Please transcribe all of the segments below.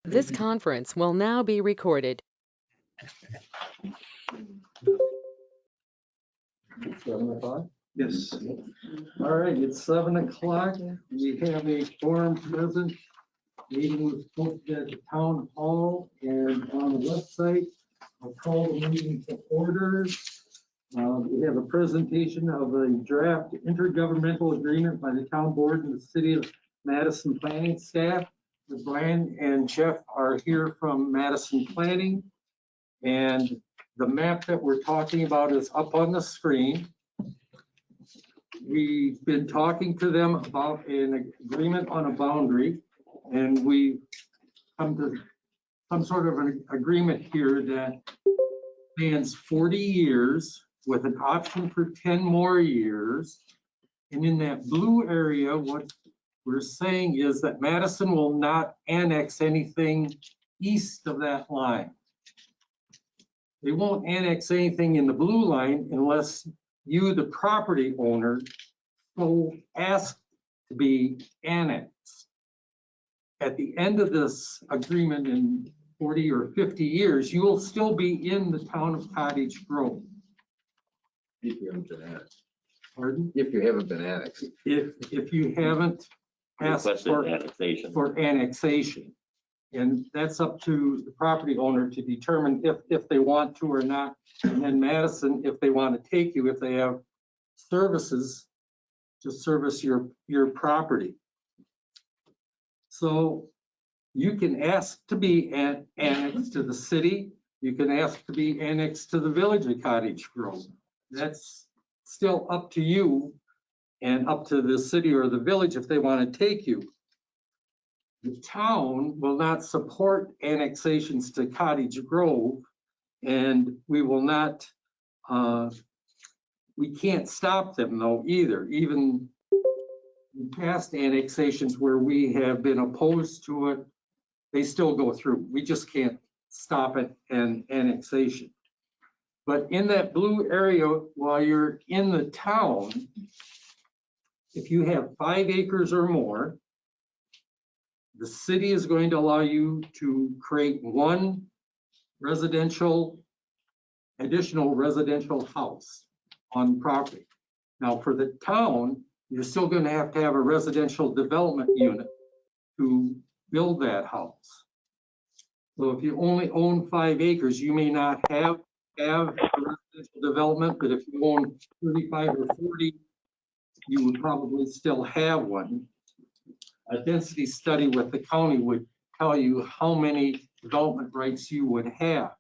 This conference will now be recorded. 7 o'clock? Yes. All right, it's 7 o'clock. We have a quorum present. Meeting was posted at the town hall and on the website. I'll call the meeting to order. We have a presentation of a draft intergovernmental agreement by the town board and the City of Madison planning staff. Brian and Jeff are here from Madison Planning. And the map that we're talking about is up on the screen. We've been talking to them about an agreement on a boundary, and we come to some sort of an agreement here that spans 40 years with an option for 10 more years. And in that blue area, what we're saying is that Madison will not annex anything east of that line. They won't annex anything in the blue line unless you, the property owner, so ask to be annexed. At the end of this agreement in 40 or 50 years, you will still be in the town of Cottage Grove. If you haven't been annexed. Pardon? If you haven't been annexed. If you haven't asked for annexation. And that's up to the property owner to determine if they want to or not. And then Madison, if they want to take you, if they have services to service your property. So you can ask to be annexed to the city. You can ask to be annexed to the village of Cottage Grove. That's still up to you and up to the city or the village if they want to take you. The town will not support annexations to Cottage Grove, and we will not, we can't stop them though either. Even in past annexations where we have been opposed to it, they still go through. We just can't stop it and annexation. But in that blue area, while you're in the town, if you have 5 acres or more, the city is going to allow you to create one additional residential house on property. Now for the town, you're still going to have a residential development unit to build that house. So if you only own 5 acres, you may not have a residential development, but if you own 35 or 40, you would probably still have one. A density study with the county would tell you how many development rights you would have.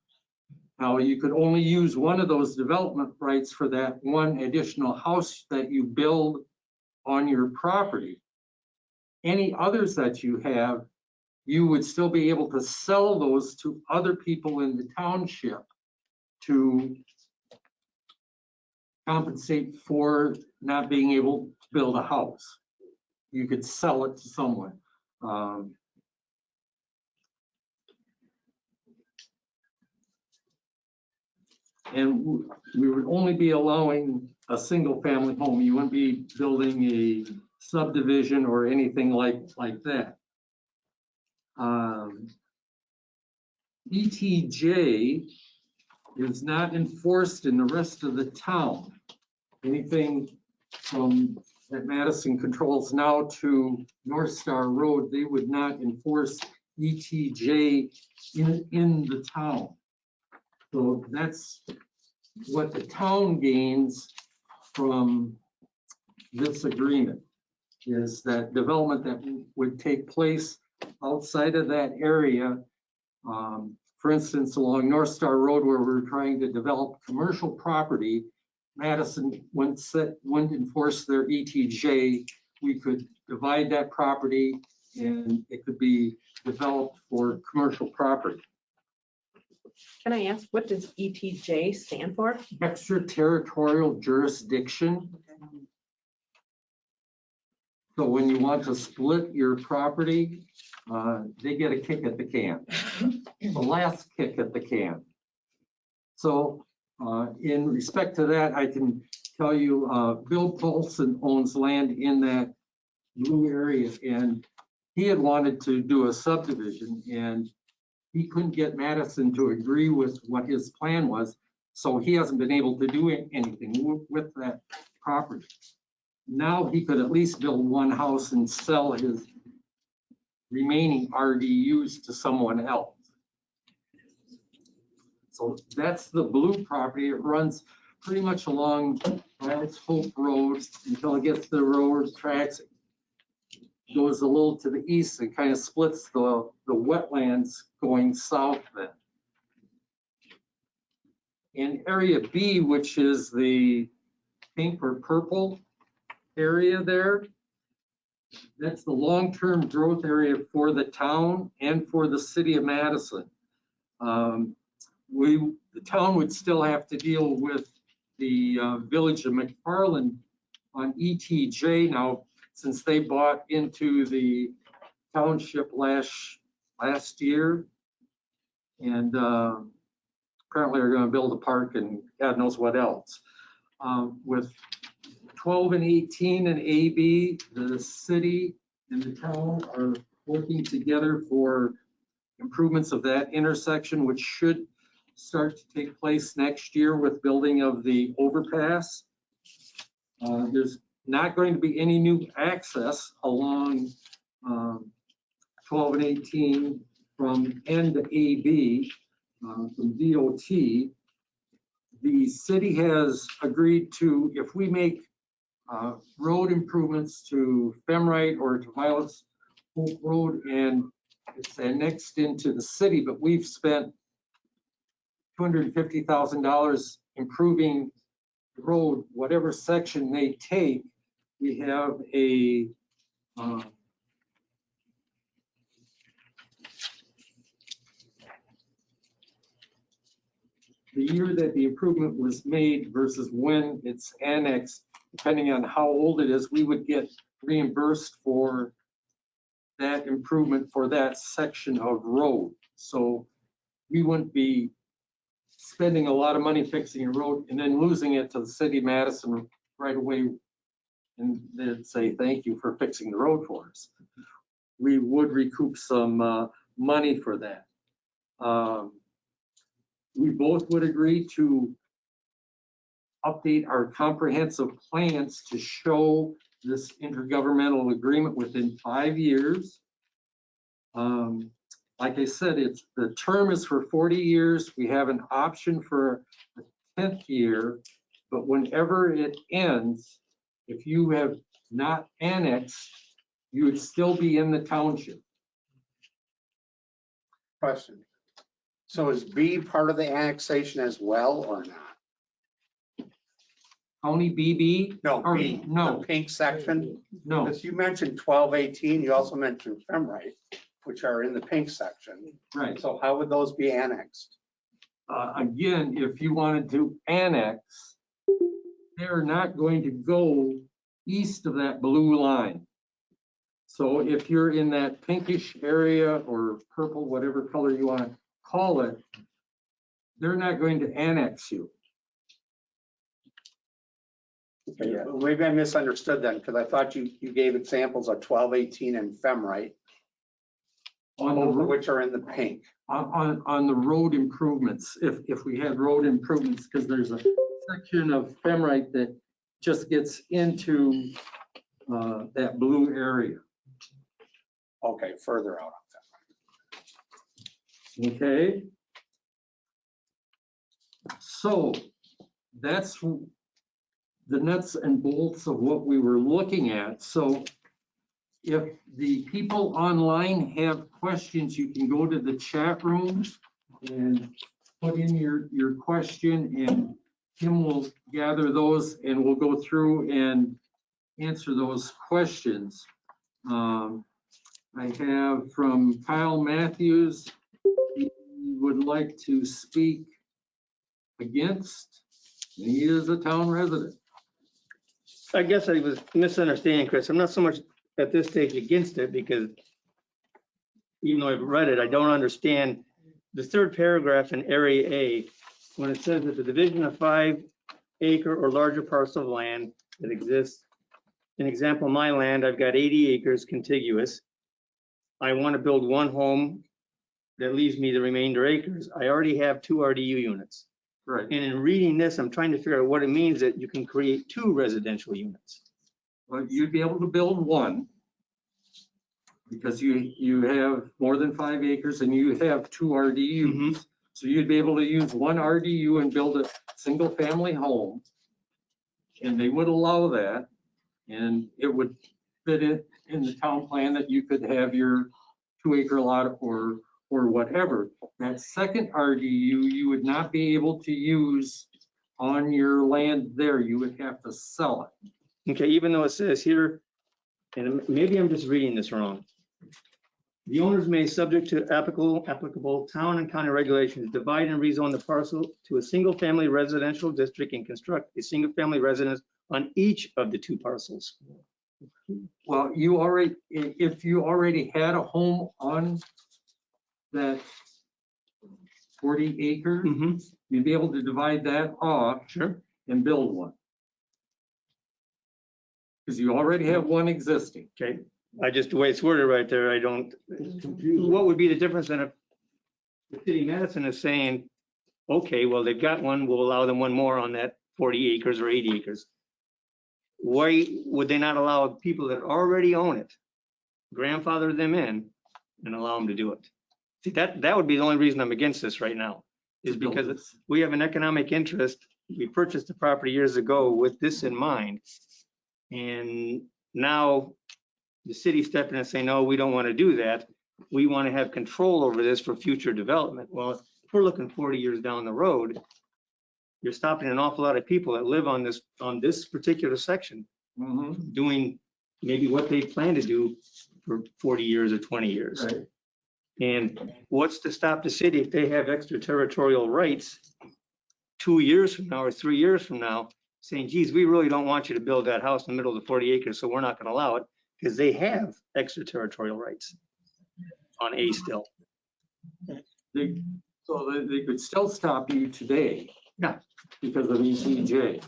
Now, you could only use one of those development rights for that one additional house that you build on your property. Any others that you have, you would still be able to sell those to other people in the township to compensate for not being able to build a house. You could sell it to someone. And we would only be allowing a single family home. You wouldn't be building a subdivision or anything like that. ETJ is not enforced in the rest of the town. Anything from that Madison controls now to North Star Road, they would not enforce ETJ in the town. So that's what the town gains from this agreement, is that development that would take place outside of that area. For instance, along North Star Road, where we're trying to develop commercial property, Madison wouldn't enforce their ETJ. We could divide that property and it could be developed for commercial property. Can I ask, what does ETJ stand for? Extraterritorial jurisdiction. So when you want to split your property, they get a kick at the can, the last kick at the can. So in respect to that, I can tell you Bill Paulson owns land in that blue area, and he had wanted to do a subdivision and he couldn't get Madison to agree with what his plan was. So he hasn't been able to do anything with that property. Now he could at least build one house and sell his remaining RDUs to someone else. So that's the blue property. It runs pretty much along Violet's Hope Road until it gets to the railroad tracks. It goes a little to the east and kind of splits the wetlands going south then. In area B, which is the pink or purple area there, that's the long-term growth area for the town and for the city of Madison. The town would still have to deal with the village of McFarland on ETJ now, since they bought into the township last year. And apparently are going to build a park and God knows what else. With 12 and 18 and AB, the city and the town are working together for improvements of that intersection, which should start to take place next year with building of the overpass. There's not going to be any new access along 12 and 18 from N to AB from DOT. The city has agreed to, if we make road improvements to Femrite or to Violet's Hope Road and it's annexed into the city, but we've spent $250,000 improving the road, whatever section they take, we have a the year that the improvement was made versus when it's annexed, depending on how old it is, we would get reimbursed for that improvement for that section of road. So we wouldn't be spending a lot of money fixing a road and then losing it to the city of Madison right away and they'd say, thank you for fixing the road for us. We would recoup some money for that. We both would agree to update our comprehensive plans to show this intergovernmental agreement within 5 years. Like I said, the term is for 40 years. We have an option for a 10th year, but whenever it ends, if you have not annexed, you would still be in the township. Question. So is B part of the annexation as well or not? County BB? No, Or B, no, the pink section. no, Because you mentioned 12, 18, you also mentioned Femrite, which are in the pink section. right. So how would those be annexed? Again, if you wanted to annex, they're not going to go east of that blue line. So if you're in that pinkish area or purple, whatever color you want to call it, they're not going to annex you. Okay, well, maybe I misunderstood then, because I thought you gave examples of 12, 18, and Femrite, On both of the, which are in the pink. on the road improvements, if we had road improvements, because there's a section of Femrite that just gets into that blue area. Okay, further out. Okay. So that's the nuts and bolts of what we were looking at. So if the people online have questions, you can go to the chat room and put in your question and Kim will gather those and we'll go through and answer those questions. I have from Kyle Matthews, he would like to speak against, and he is a town resident. I guess I was misunderstanding, Chris. I'm not so much at this stage against it because even though I've read it, I don't understand the third paragraph in area A, when it says that the division of 5 acre or larger parcel of land that exists. An example, my land, I've got 80 acres contiguous. I want to build one home that leaves me the remainder acres. I already have 2 RDU units. Right. And in reading this, I'm trying to figure out what it means that you can create 2 residential units. Well, you'd be able to build one because you have more than 5 acres and you have 2 RDUs. So you'd be able to use 1 RDU and build a single family home. And they would allow that. And it would fit in the town plan that you could have your 2-acre lot or whatever. That second RDU, you would not be able to use on your land there. You would have to sell it. Okay, even though it says here, and maybe I'm just reading this wrong. The owners may, subject to applicable town and county regulations, divide and rezone the parcel to a single-family residential district and construct a single-family residence on each of the 2 parcels. Well, if you already had a home on that 40 acres, you'd be able to divide that off Sure. and build one. Because you already have one existing. Okay, the way it's worded right there, I don't, what would be the difference then if the City of Madison is saying, okay, well, they've got one, we'll allow them one more on that 40 acres or 80 acres. Why would they not allow people that already own it, grandfather them in and allow them to do it? See, that would be the only reason I'm against this right now, is because we have an economic interest. We purchased the property years ago with this in mind. And now the city stepping in and saying, no, we don't want to do that. We want to have control over this for future development. Well, if we're looking 40 years down the road, you're stopping an awful lot of people that live on this particular section doing maybe what they plan to do for 40 years or 20 years. Right. And what's to stop the city if they have extraterritorial rights 2 years from now or 3 years from now, saying, geez, we really don't want you to build that house in the middle of the 40 acres, so we're not going to allow it, because they have extraterritorial rights on A still. They could still stop you today. Yeah. Because of ECJ.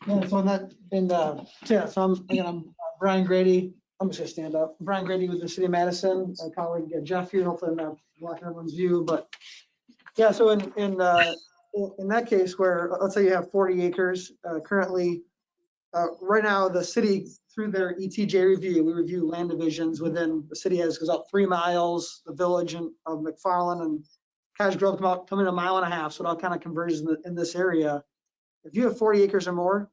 Yeah, so I'm Brian Grady. I'm just gonna stand up. Brian Grady with the City of Madison, our colleague Jeff here, hopefully I'm not blocking everyone's view, but yeah, so in that case where, let's say you have 40 acres, currently, right now, the city, through their ETJ review, we review land divisions within, the city goes up 3 miles, the village of McFarland and Cottage Grove come in 1.5 miles, so it all kind of converges in this area. If you have 40 acres or more,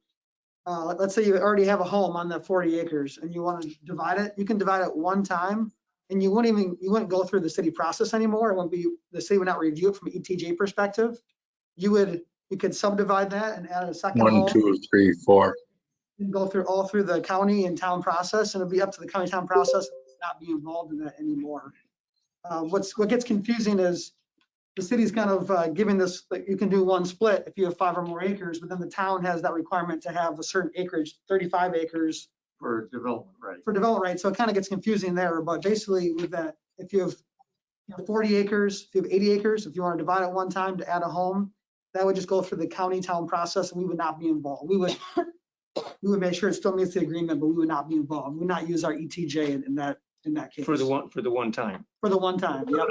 let's say you already have a home on that 40 acres and you want to divide it, you can divide it one time and you wouldn't go through the city process anymore. The city would not review it from an ETJ perspective. You could subdivide that and add a second home. 1, 2, 3, 4. And go through the county and town process, and it'll be up to the county town process to not be involved in that anymore. What gets confusing is the city's kind of giving this, like, you can do one split if you have 5 or more acres, but then the town has that requirement to have a certain acreage, 35 acres. For development, right. For development rights, so it kind of gets confusing there, but basically with that, if you have 40 acres, if you have 80 acres, if you want to divide it one time to add a home, that would just go through the county town process and we would not be involved. We would make sure it still meets the agreement, but we would not be involved. We would not use our ETJ in that case. For the one time. For the one time, yep.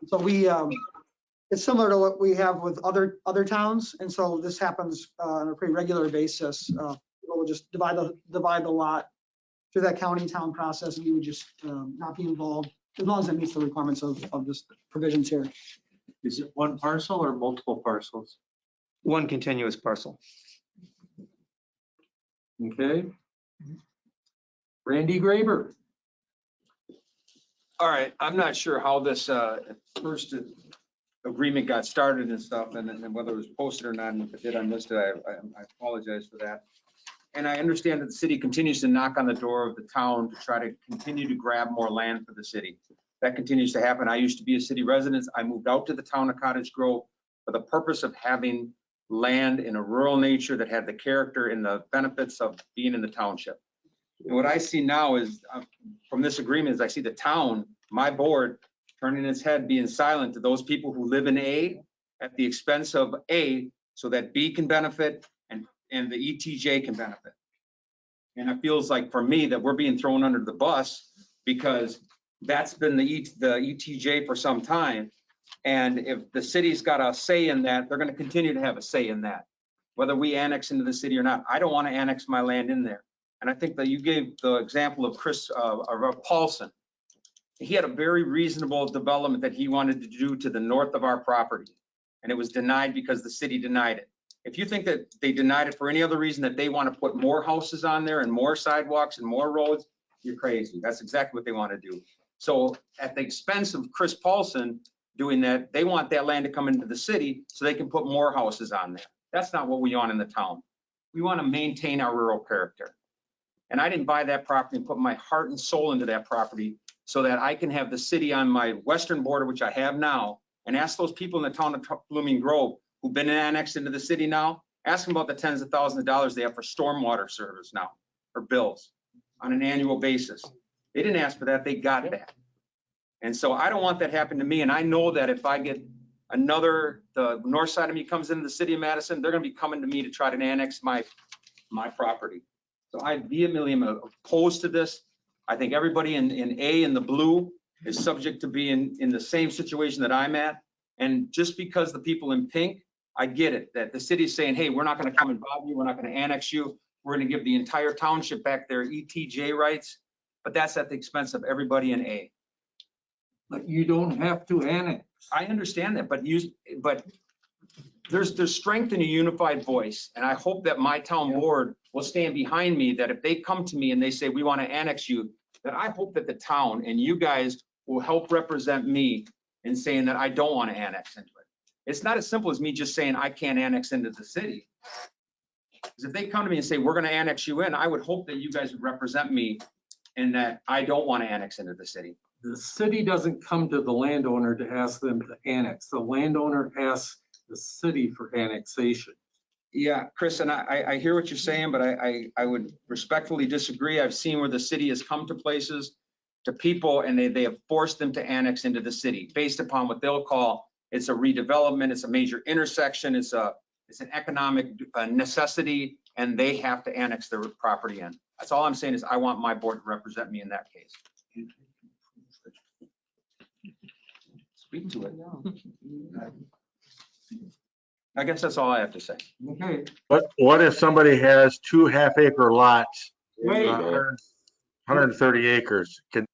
So it's similar to what we have with other towns, and so this happens on a pretty regular basis. We'll just divide the lot through that county town process, and we would just not be involved as long as it meets the requirements of this provisions here. Is it one parcel or multiple parcels? One continuous parcel. Okay. Randy Graber. All right, I'm not sure how this first agreement got started and stuff, and whether it was posted or not, and if it did, I missed it. I apologize for that. And I understand that the city continues to knock on the door of the town to try to continue to grab more land for the city. That continues to happen. I used to be a city resident. I moved out to the town of Cottage Grove for the purpose of having land in a rural nature that had the character and the benefits of being in the township. And what I see now is, from this agreement, is I see the town, my board, turning its head, being silent to those people who live in A at the expense of A, so that B can benefit and the ETJ can benefit. And it feels like, for me, that we're being thrown under the bus because that's been the ETJ for some time. And if the city's got a say in that, they're going to continue to have a say in that, whether we annex into the city or not. I don't want to annex my land in there. And I think that you gave the example of Paulson. He had a very reasonable development that he wanted to do to the north of our property, and it was denied because the city denied it. If you think that they denied it for any other reason, that they want to put more houses on there and more sidewalks and more roads, you're crazy. That's exactly what they want to do. So at the expense of Chris Paulson doing that, they want that land to come into the city so they can put more houses on there. That's not what we want in the town. We want to maintain our rural character. And I didn't buy that property and put my heart and soul into that property so that I can have the city on my western border, which I have now, and ask those people in the town of Blooming Grove who've been annexed into the city now, ask them about the tens of thousands of dollars they have for stormwater service now, or bills on an annual basis. They didn't ask for that, they got that. And so I don't want that happen to me. And I know that if I get the north side of me comes into the city of Madison, they're gonna be coming to me to try to annex my property. So I vehemently am opposed to this. I think everybody in A in the blue is subject to being in the same situation that I'm at. And just because the people in pink, I get it, that the city's saying, hey, we're not gonna come and bother you, we're not gonna annex you, we're gonna give the entire township back their ETJ rights, but that's at the expense of everybody in A. But you don't have to annex. I understand that, but there's strength in a unified voice. And I hope that my town board will stand behind me, that if they come to me and they say, we want to annex you, that I hope that the town and you guys will help represent me in saying that I don't want to annex into it. It's not as simple as me just saying I can't annex into the city. Because if they come to me and say, we're going to annex you in, I would hope that you guys would represent me and that I don't want to annex into the city. The city doesn't come to the landowner to ask them to annex. The landowner asks the city for annexation. Yeah, Chris, and I hear what you're saying, but I would respectfully disagree. I've seen where the city has come to places, to people, and they have forced them to annex into the city based upon what they'll call, it's a redevelopment, it's a major intersection, it's an economic necessity, and they have to annex their property in. That's all I'm saying is I want my board to represent me in that case. Speak to it. I guess that's all I have to say. Okay. But what if somebody has 2 half-acre lots, Wait. 130 acres? Can,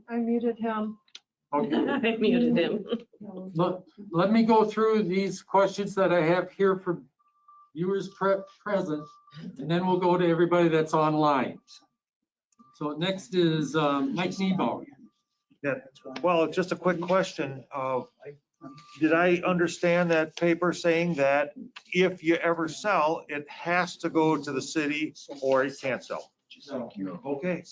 I muted him. Okay. I muted him. Let me go through these questions that I have here for viewers present, and then we'll go to everybody that's online. So next is Mike Neubauer. Yeah, well, just a quick question. Did I understand that paper saying that if you ever sell, it has to go to the city or it can't sell? No. Okay.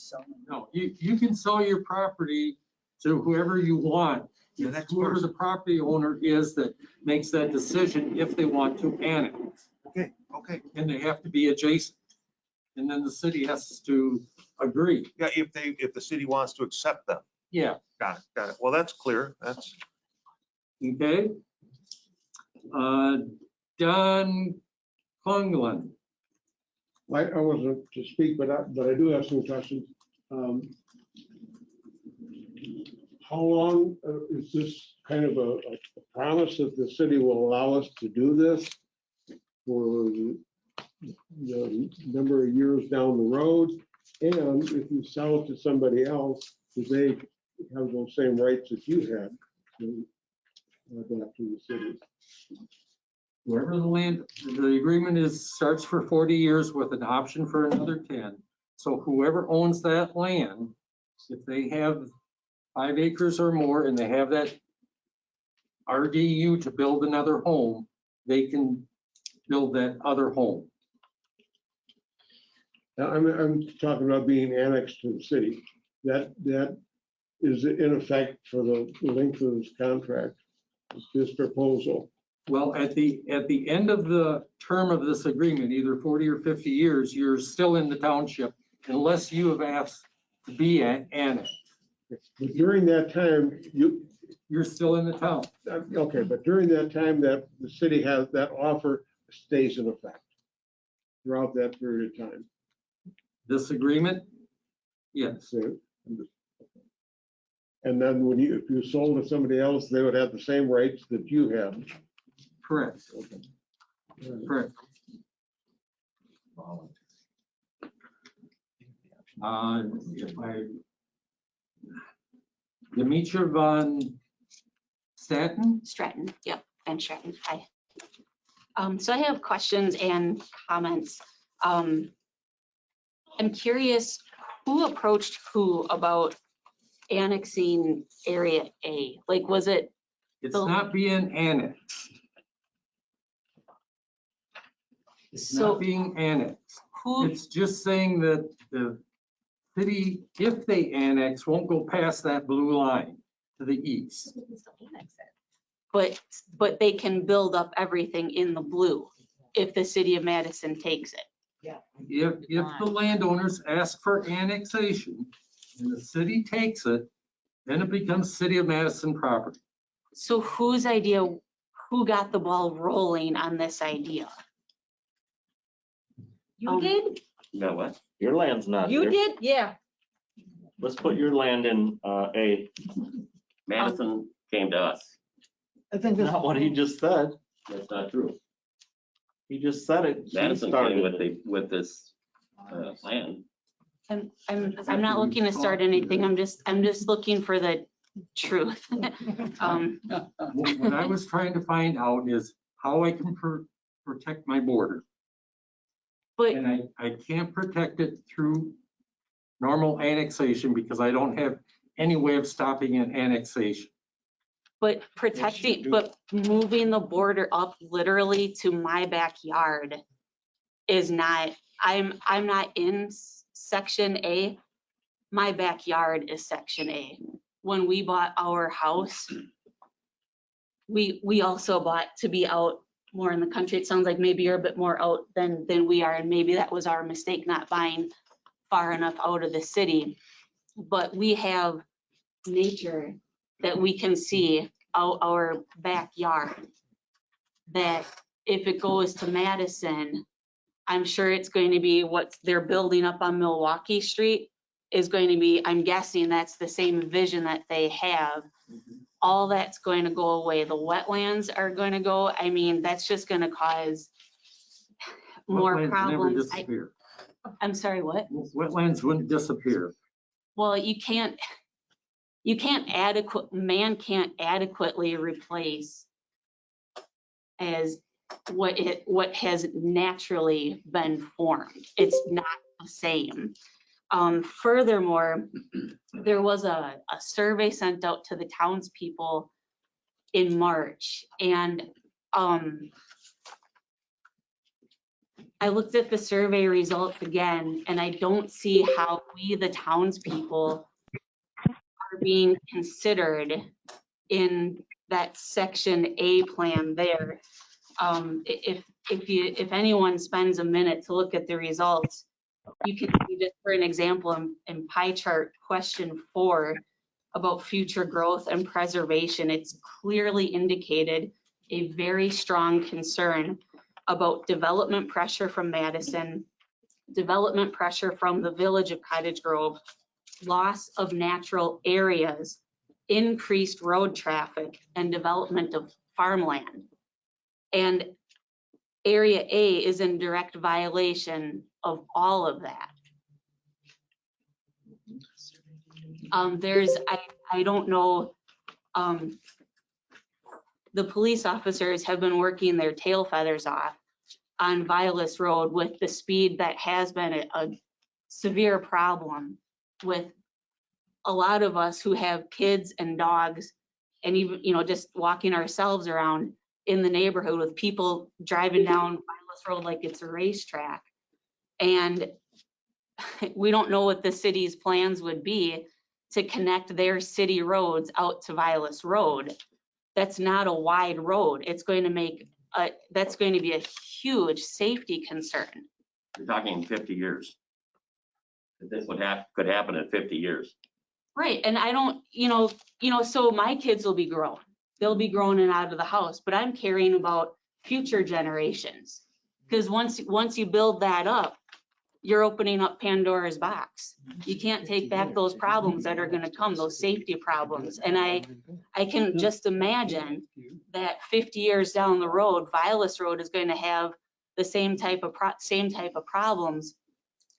No, you can sell your property to whoever you want. The next Whoever person. the property owner is that makes that decision if they want to annex. Okay, okay. And they have to be adjacent. And then the city has to agree. Yeah, if the city wants to accept them. Yeah, Got it. Well, that's clear. That's, okay. Don Klunglen. I wasn't to speak, but I do have some questions. How long is this kind of a promise that the city will allow us to do this for the number of years down the road? And if you sell it to somebody else, do they have those same rights that you had to adapt to the city? Wherever the agreement starts for 40 years with an option for another 10. So whoever owns that land, if they have 5 acres or more and they have that RDU to build another home, they can build that other home. Now, I'm talking about being annexed to the city. That is in effect for the length of this contract, this proposal. Well, at the end of the term of this agreement, either 40 or 50 years, you're still in the township unless you have asked to be annexed. But during that time, You're still in the town. okay, but during that time that the city has, that offer stays in effect throughout that period of time. This agreement, Yes, And then when you, if you sold to somebody else, they would have the same rights that you have. correct. Correct. If I, Demetria Von Staten? Stratton, yep, Ben Stratton, hi. So I have questions and comments. I'm curious, who approached who about annexing Area A? Like, was it, It's not being annexed. It's not so being annexed. who, It's just saying that the city, if they annex, won't go past that blue line to the east. but they can build up everything in the blue if the city of Madison takes it. If the landowners ask for annexation and the city takes it, then it becomes City of Madison property. So whose idea, who got the ball rolling on this idea? You did? No, what? Your land's not You there. did? Yeah. Let's put your land in A. Madison came to us. I think this. Not what he just said. That's not true. He just said it. Madison came with this plan. I'm not looking to start anything. I'm just looking for the truth. What I was trying to find out is how I can protect my border. But And I can't protect it through normal annexation because I don't have any way of stopping an annexation. but protecting, but moving the border up literally to my backyard is not, I'm not in Section A. My backyard is Section A. When we bought our house, we also bought to be out more in the country. It sounds like maybe you're a bit more out than we are, and maybe that was our mistake, not buying far enough out of the city. But we have nature that we can see out our backyard, that if it goes to Madison, I'm sure it's going to be what they're building up on Milwaukee Street is going to be, I'm guessing that's the same vision that they have. All that's going to go away. The wetlands are going to go. I mean, that's just going to cause more Wetlands never problems. disappear. I'm sorry, what? Wetlands wouldn't disappear. Well, man can't adequately replace as what has naturally been formed. It's not the same. Furthermore, there was a survey sent out to the townspeople in March, and I looked at the survey results again, and I don't see how we, the townspeople, are being considered in that Section A plan there. If anyone spends a minute to look at the results, you can see, just for an example, in pie chart question 4 about future growth and preservation, it's clearly indicated a very strong concern about development pressure from Madison, development pressure from the village of Cottage Grove, loss of natural areas, increased road traffic, and development of farmland. And Area A is in direct violation of all of that. I don't know, the police officers have been working their tail feathers off on Vilas Road with the speed that has been a severe problem with a lot of us who have kids and dogs, and even, just walking ourselves around in the neighborhood with people driving down Vilas Road like it's a racetrack. And we don't know what the city's plans would be to connect their city roads out to Vilas Road. That's not a wide road. It's going to make that's going to be a huge safety concern. You're talking 50 years. This could happen in 50 years. Right, and I don't, so my kids will be grown. They'll be grown and out of the house, but I'm caring about future generations. Because once you build that up, you're opening up Pandora's box. You can't take back those problems that are gonna come, those safety problems. And I can just imagine that 50 years down the road, Vilas Road is going to have the same type of problems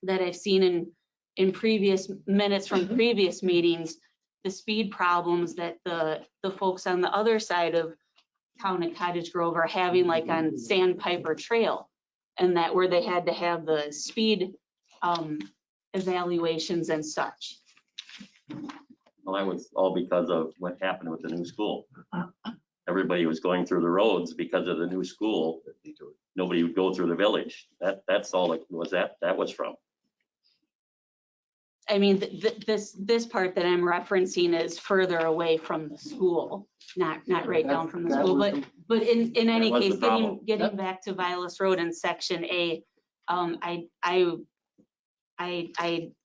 that I've seen in previous minutes from previous meetings, the speed problems that the folks on the other side of town at Cottage Grove are having, like on Sandpiper Trail, and that where they had to have the speed evaluations and such. Well, that was all because of what happened with the new school. Everybody was going through the roads because of the new school. Nobody would go through the village. That's all it was that was from. I mean, this part that I'm referencing is further away from the school, not right down from the school, but in any was the case, problem. getting back to Vilas Road in section A, I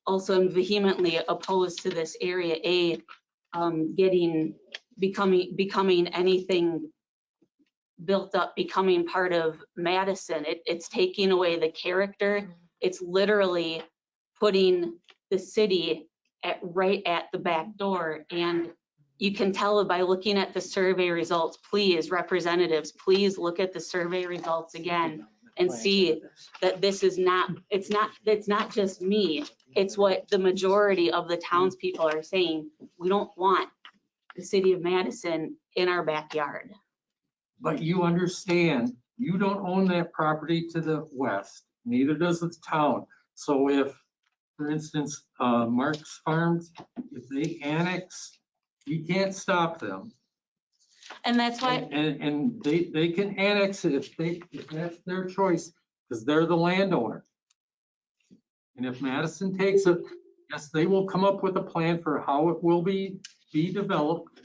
also am vehemently opposed to this area A becoming anything built up, becoming part of Madison. It's taking away the character. It's literally putting the city right at the back door. And you can tell by looking at the survey results. Please, representatives, please look at the survey results again and see that this is not, it's not just me. It's what the majority of the townspeople are saying. We don't want the city of Madison in our backyard. But you understand, you don't own that property to the west, neither does the town. So if, for instance, Mark's Farms, if they annex, you can't stop them. And that's why. And they can annex it if that's their choice, because they're the landowner. And if Madison takes it, yes, they will come up with a plan for how it will be developed.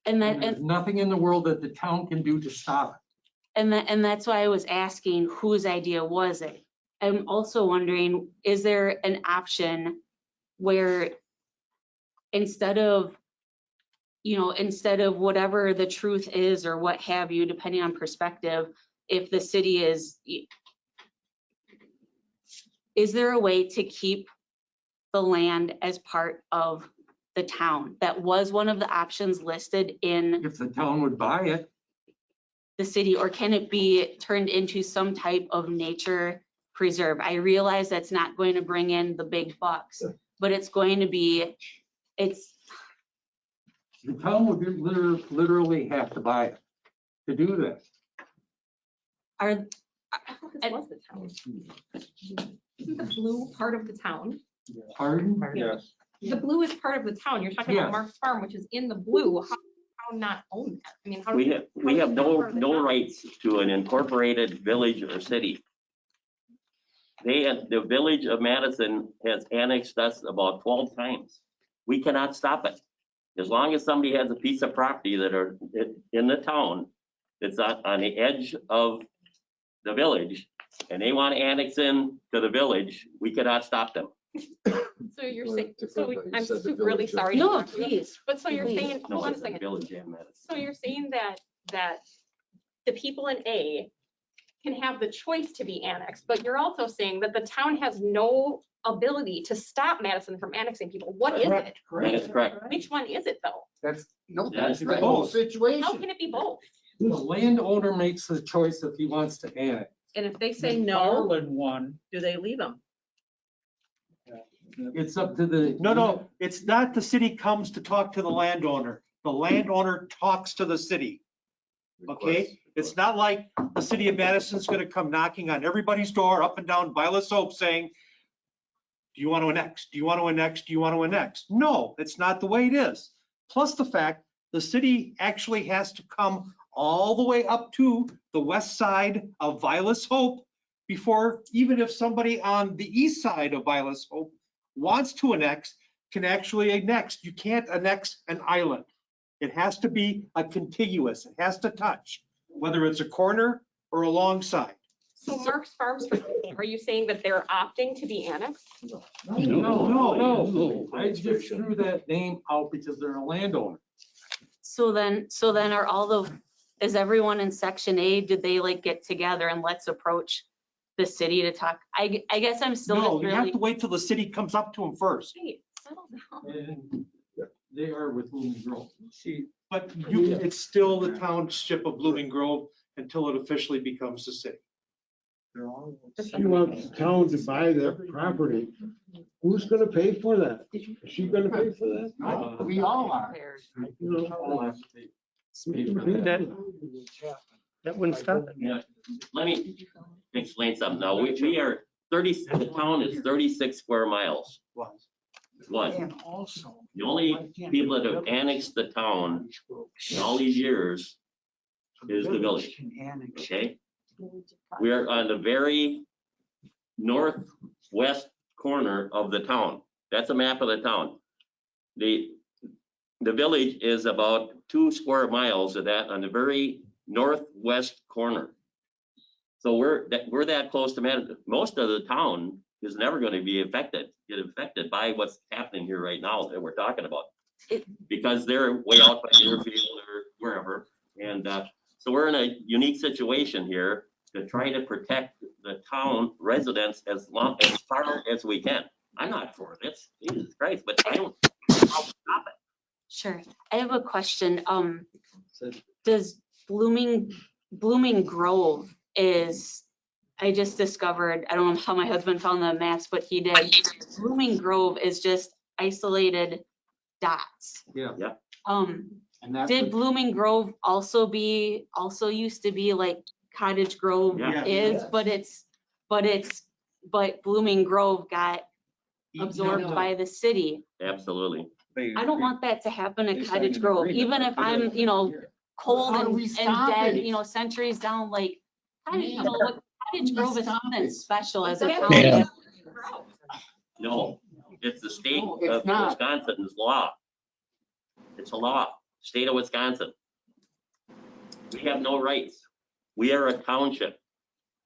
And there's nothing in the world that the town can do to stop it. And that's why I was asking whose idea was it? I'm also wondering, is there an option where instead of whatever the truth is or what have you, depending on perspective, if the city is there a way to keep the land as part of the town? That was one of the options listed in. If the town would buy it. The city, or can it be turned into some type of nature preserve? I realize that's not going to bring in the big bucks, but it's going to be, The town would literally have to buy it to do that. This was the town. Isn't the blue part of the town? Pardon? Yes. The blue is part of the town. You're talking Yes. about Mark's Farm, which is in the blue. How not own that? I mean, how? We have no rights to an incorporated village or city. The village of Madison has annexed us about 12 times. We cannot stop it. As long as somebody has a piece of property that are in the town that's on the edge of the village and they want to annex in to the village, we cannot stop them. So you're saying, I'm really sorry. No, to interrupt you, please. But so you're Please. saying, No, hold on a it's the second. village and Madison. So you're saying that the people in A can have the choice to be annexed, but you're also saying that the town has no ability to stop Madison from annexing people. What is it? That is correct. Which one is it though? That's That's the right. whole situation. How can it be both? The landowner makes the choice if he wants to annex. And if they say One. do they leave them? It's up to the. No, it's not the city comes to talk to the landowner. The landowner talks to the city. Okay? It's not like the city of Madison's gonna come knocking on everybody's door up and down Violet Soap saying, do you want to annex? Do you want to annex? Do you want to annex? No, it's not the way it is. Plus the fact the city actually has to come all the way up to the west side of Violet Hope before, even if somebody on the east side of Violet Hope wants to annex, can actually annex. You can't annex an island. It has to be a contiguous. It has to touch, whether it's a corner or alongside. So Mark's Farms, are you saying that they're opting to be annexed? No. I just threw that name out because they're a landowner. So then are is everyone in section A, did they like get together and let's approach the city to talk? I guess I'm still No, just you have really. to wait till the city comes up to them first. Hey, settle down. And they are with Blooming Grove. See, but it's still the township of Blooming Grove until it officially becomes the city. She wants the town to buy that property. Who's gonna pay for that? Is she gonna pay for that? We all are. You know, All have to pay. That wouldn't stop it. Yeah, let me explain something. Now, we are 30, the town is 36 square miles. One. And also. The only people that have annexed the town in all these years is the village, okay? We are on the very northwest corner of the town. That's a map of the town. The village is about 2 square miles of that on the very northwest corner. So we're that close to Madison. Most of the town is never going to get affected by what's happening here right now that we're talking about. Because they're way out by Deerfield or wherever. And so we're in a unique situation here to try to protect the town residents as far as we can. I'm not for this, Jesus Christ, but I don't know how to stop it. Sure. I have a question. Does Blooming Grove is, I just discovered, I don't know how my husband found the maps, but he did. Blooming Grove is just isolated dots. Yeah. Yeah. And that's Did what- Blooming Grove also used to be like Cottage Grove Yeah. is, but Blooming Grove got absorbed by the city. Absolutely. I don't want that to happen They at signed Cottage an Grove, agreement, even right? if I'm, cold How do and we stop dead, it? centuries down, like, Cottage Grove is something special as a Yeah. town. Yeah. No, it's the state No, it's of not. Wisconsin's law. It's a law, state of Wisconsin. We have no rights. We are a township.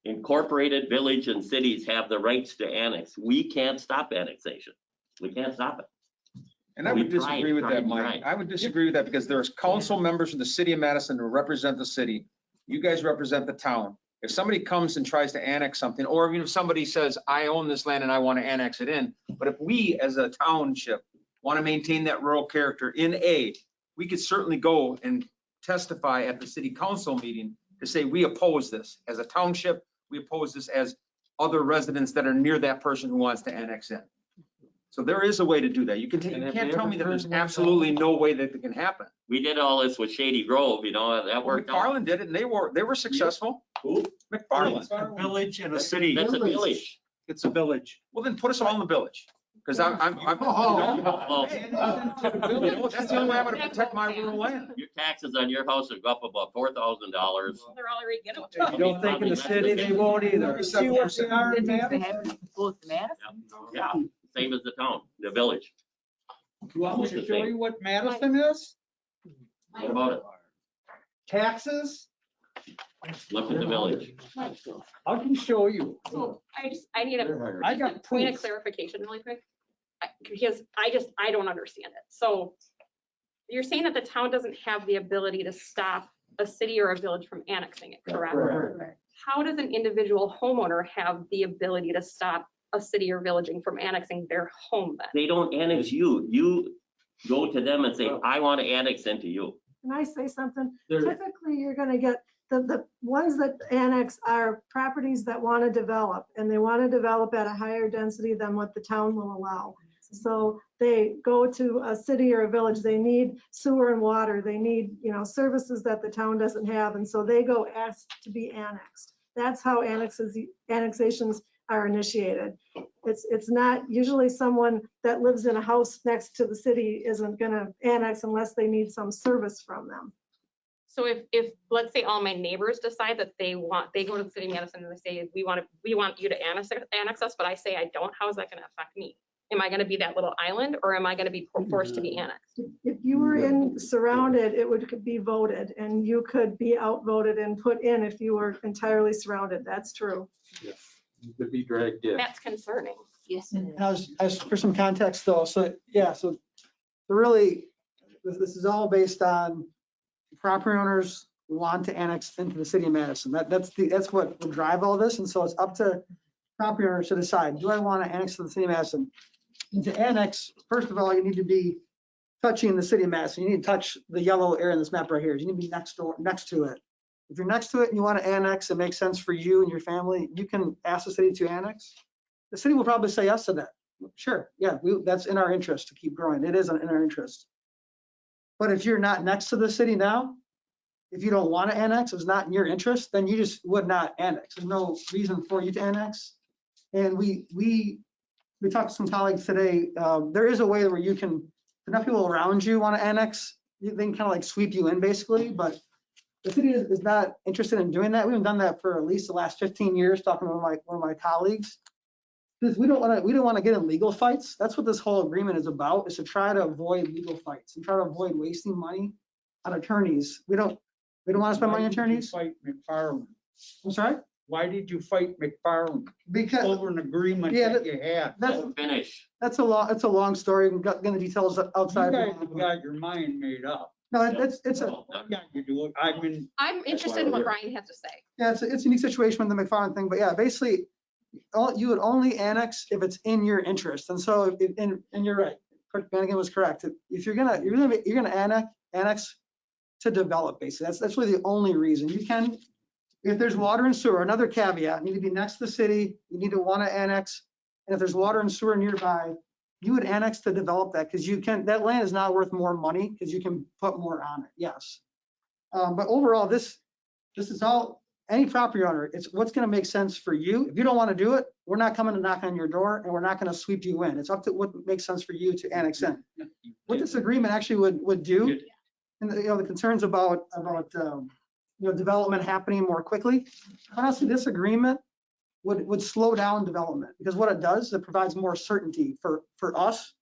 Incorporated village and cities have the rights to annex. We can't stop annexation. We can't stop it. And I would disagree with that, Mike. I would disagree with that because there's council members from the city of Madison who represent the city. You guys represent the town. If somebody comes and tries to annex something, or even if somebody says, I own this land and I want to annex it in, but if we as a township want to maintain that rural character in A, we could certainly go and testify at the city council meeting to say, we oppose this. As a township, we oppose this as other residents that are near that person who wants to annex in. So there is a way to do that. You can't tell me that there's absolutely no way that it can happen. We did all this with Shady Grove, that worked out. McFarland did it and they were successful. Who? McFarland. A village and a city. That's a village. It's a village. Well, then put us all in the village. Because Well, that's the only way I'm gonna protect my rural land. your taxes on your house will go up about $4,000. They're already getting. You don't think in the city they won't either. See what they are in Madison? Yeah, same as the town, the village. You want me to show you what Madison is? What about it? Taxes? Look at the village. I can show you. So I need a I got point of proof. clarification really quick. Because I don't understand it. So you're saying that the town doesn't have the ability to stop a city or a village from annexing it, correct? Correct. How does an individual homeowner have the ability to stop a city or villaging from annexing their home then? They don't annex you. You go to them and say, I want to annex into you. Can I say something? There- Typically, you're gonna get, the ones that annex are properties that want to develop, and they want to develop at a higher density than what the town will allow. So they go to a city or a village, they need sewer and water, they need, services that the town doesn't have, and so they go ask to be annexed. That's how annexations are initiated. It's not, usually someone that lives in a house next to the city isn't gonna annex unless they need some service from them. So if let's say all my neighbors decide that they go to the city of Madison and they say, we want you to annex us, but I say I don't, how is that gonna affect me? Am I gonna be that little island or am I gonna be forced to be annexed? If you were surrounded, it would be voted, and you could be outvoted and put in if you were entirely surrounded. That's true. You could be dragged in. That's concerning. Yes. As for some context though, so really, this is all based on property owners want to annex into the city of Madison. That's what will drive all this. And so it's up to property owners to decide, do I want to annex to the city of Madison? And to annex, first of all, you need to be touching the city of Madison. You need to touch the yellow area in this map right here. You need to be next to it. If you're next to it and you want to annex, it makes sense for you and your family, you can ask the city to annex. The city will probably say yes to that. Sure, yeah, that's in our interest to keep growing. It is in our interest. But if you're not next to the city now, if you don't want to annex, it's not in your interest, then you just would not annex. There's no reason for you to annex. And we talked to some colleagues today. There is a way where you can, enough people around you want to annex, they can kind of like sweep you in basically, but the city is not interested in doing that. We haven't done that for at least the last 15 years, talking to one of my colleagues. Because we don't want to get in legal fights. That's what this whole agreement is about, is to try to avoid legal fights and try to avoid wasting money on attorneys. We don't want to spend money on attorneys. Fight McFarland. I'm sorry? Why did you fight McFarland? Because over an agreement that you had. That's a long story. We've got the details outside. You guys have got your mind made up. No, it's a. Yeah, you do it. I mean. I'm interested in what Brian has to say. Yeah, it's a unique situation with the McFarland thing, but yeah, basically, you would only annex if it's in your interest. And so, and you're right, Kirk Bannigan was correct. If you're gonna annex to develop, basically, that's really the only reason you can. If there's water and sewer, another caveat, you need to be next to the city. You need to want to annex, and if there's water and sewer nearby, you would annex to develop that because you can. That land is not worth more money because you can put more on it. Yes, but overall, this is all. Any property owner, it's what's going to make sense for you. If you don't want to do it, we're not coming to knock on your door and we're not going to sweep you in. It's up to what makes sense for you to annex in. What this agreement actually would do, and the concerns about development happening more quickly. Honestly, this agreement would slow down development because what it does, it provides more certainty for us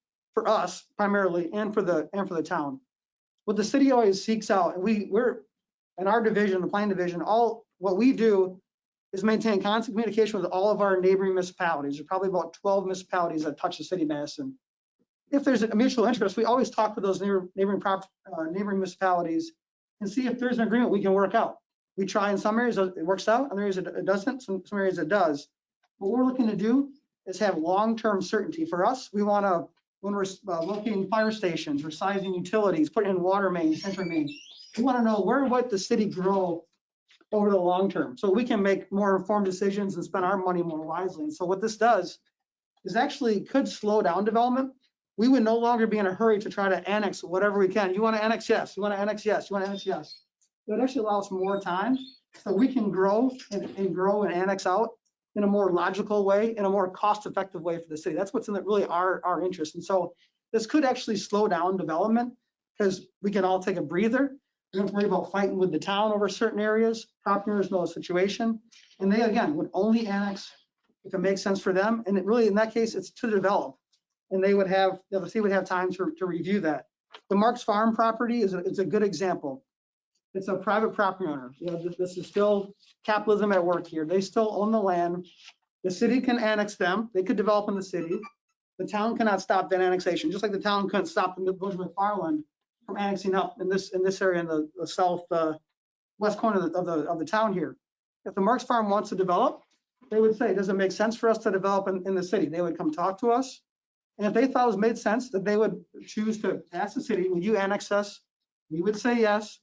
primarily, and for the town. What the city always seeks out, and we're in our division, the planning division, what we do is maintain constant communication with all of our neighboring municipalities. There's probably about 12 municipalities that touch the city of Madison. If there's a mutual interest, we always talk with those neighboring municipalities and see if there's an agreement we can work out. We try in some areas it works out, in areas it doesn't, some areas it does. What we're looking to do is have long-term certainty. For us, we want to, when we're locating fire stations, we're sizing utilities, putting in water mains, central mains, we want to know where would the city grow over the long term, so we can make more informed decisions and spend our money more wisely. And so what this does is actually could slow down development. We would no longer be in a hurry to try to annex whatever we can. You want to annex? Yes. You want to annex? Yes. You want to annex? Yes. It would actually allow us more time so we can grow and annex out in a more logical way, in a more cost-effective way for the city. That's what's in really our interest. And so this could actually slow down development because we can all take a breather. We don't worry about fighting with the town over certain areas. Property owners know the situation. And they, again, would only annex if it makes sense for them. And it really, in that case, it's to develop. And they would have, the city would have time to review that. The Marks Farm property is a good example. It's a private property owner. This is still capitalism at work here. They still own the land. The city can annex them. They could develop in the city. The town cannot stop that annexation, just like the town couldn't stop the Village of McFarland from annexing up in this area in the south west corner of the town here. If the Marks Farm wants to develop, they would say, does it make sense for us to develop in the city? They would come talk to us. And if they thought it was made sense, that they would choose to ask the city, will you annex us? We would say yes.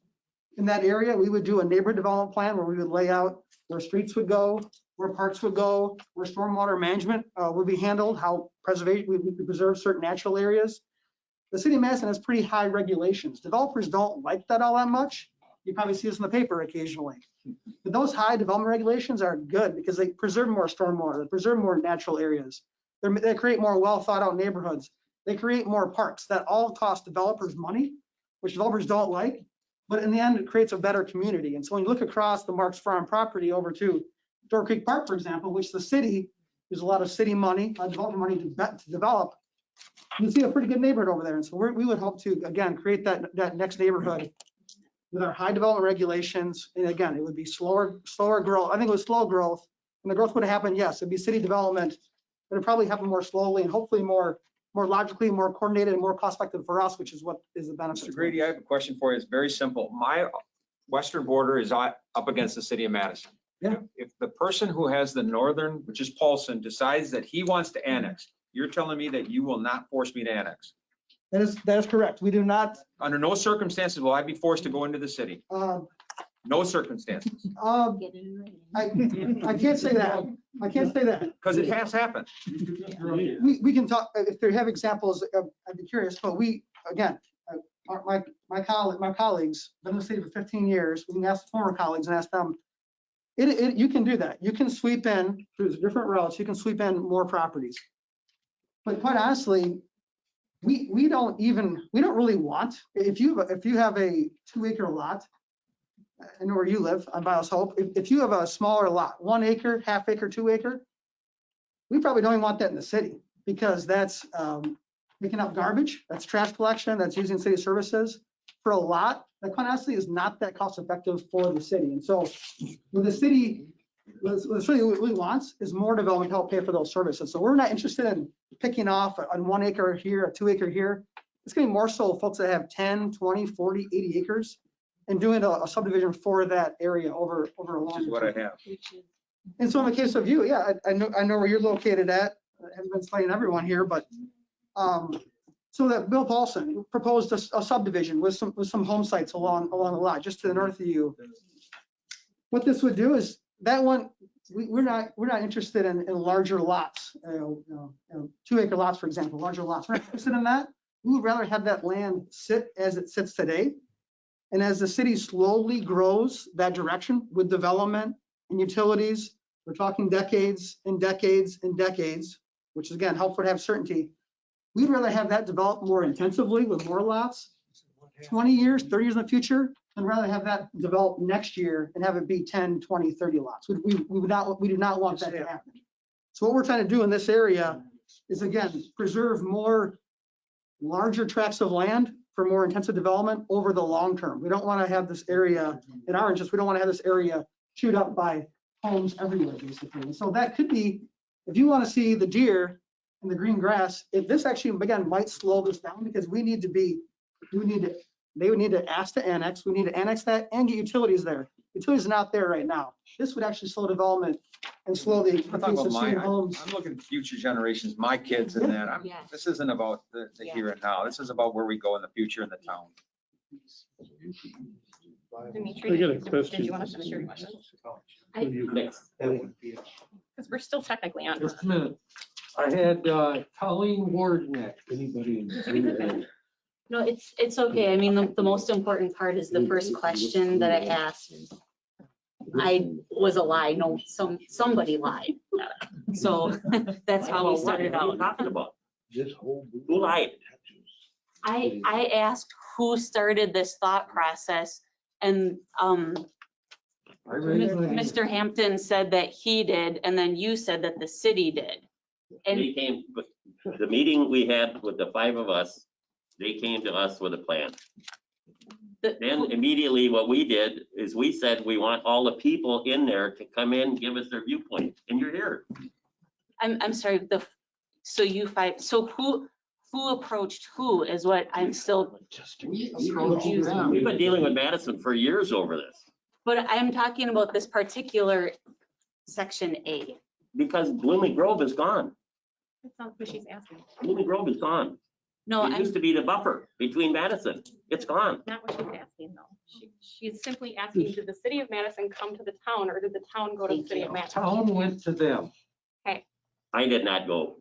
In that area, we would do a neighborhood development plan where we would lay out where streets would go, where parks would go, where stormwater management would be handled, how preservation, we preserve certain natural areas. The city of Madison has pretty high regulations. Developers don't like that all that much. You probably see this in the paper occasionally. But those high development regulations are good because they preserve more stormwater, they preserve more natural areas. They create more well thought out neighborhoods. They create more parks that all cost developers money, which developers don't like. But in the end, it creates a better community. And so when you look across the Marks Farm property over to Door Creek Park, for example, which the city, there's a lot of city money, developer money to develop, you see a pretty good neighborhood over there. And so we would hope to, again, create that next neighborhood with our high development regulations. And again, it would be slower growth. I think it was slow growth. And the growth would happen, yes, it'd be city development, but it'd probably happen more slowly and hopefully more logically, more coordinated and more cost effective for us, which is what is the benefit. Mr. Grady, I have a question for you. It's very simple. western border is up against the city of Madison. Yeah. If the person who has the northern, which is Paulson, decides that he wants to annex, you're telling me that you will not force me to annex? That is correct. We do not, Under no circumstances will I be forced to go into the city. No circumstances. I can't say that. I can't say that. Because it has happened. We can talk, if they have examples, I'd be curious, but we, again, my colleagues, been in the city for 15 years, we can ask former colleagues and ask them, you can do that. You can sweep in through different routes, you can sweep in more properties. But quite honestly, we don't really want, if you have a 2-acre lot, I know where you live on Bios Hope, if you have a smaller lot, 1 acre, half-acre, 2-acre, we probably don't even want that in the city, because that's picking up garbage, that's trash collection, that's using city services for a lot that quite honestly is not that cost effective for the city. And so what the city really wants is more development to help pay for those services. So we're not interested in picking off on 1 acre here, a 2 acre here. It's going to be more so folks that have 10, 20, 40, 80 acres and doing a subdivision for that area over a long Which is what I have. And so in the case of you, yeah, I know where you're located at. I haven't been citing everyone here, but so that Bill Paulson proposed a subdivision with some home sites along the lot, just to the north of you. What this would do is that one, we're not interested in larger lots, 2-acre lots, for example, larger lots. We're not interested in that. We would rather have that land sit as it sits today. And as the city slowly grows that direction with development and utilities, we're talking decades and decades and decades, which is again helpful to have certainty. We'd rather have that develop more intensively with more lots, 20 years, 30 years in the future, and rather have that develop next year and have it be 10, 20, 30 lots. We do not want that to happen. So what we're trying to do in this area is again, preserve more larger tracts of land for more intensive development over the long term. We don't want to have this area, in our interest, we don't want to have this area chewed up by homes everywhere, basically. And so that could be, if you want to see the deer and the green grass, this actually, again, might slow this down because they would need to ask to annex, we need to annex that and get utilities there. Utilities are not there right now. This would actually slow development and slow the I'm talking pace of about seeing homes. I'm looking at future generations, my kids and that. This isn't about the here and now. This is about where we go in the future in the town. Dimitri, I got a did question. you want to finish your question? Next. Because we're still technically on. Just a minute. I had Colleen Ward next. No, it's okay. I mean, the most important part is the first question that I asked. I was a lie. No, somebody lied. So that's how we started What are you out. talking about? Who lied? I asked who started this thought process, and Mr. Hampton said that he did, and then you said that the city did. And They came, the meeting we had with the 5 of us, they came to us with a plan. Then immediately what we did is we said, we want all the people in there to come in, give us their viewpoint, and you're here. I'm sorry, so you 5, so who approached who is what I'm still confused. We've been dealing with Madison for years over this. But I'm talking about this particular section A. Because Blooming Grove is gone. That's not what she's asking. Blooming Grove is gone. No, It used to be the buffer between Madison. It's gone. Not what she's asking though. She's simply asking, did the city of Madison come to the town or did the town go to the city of Madison? Town went to them. Okay, I did not go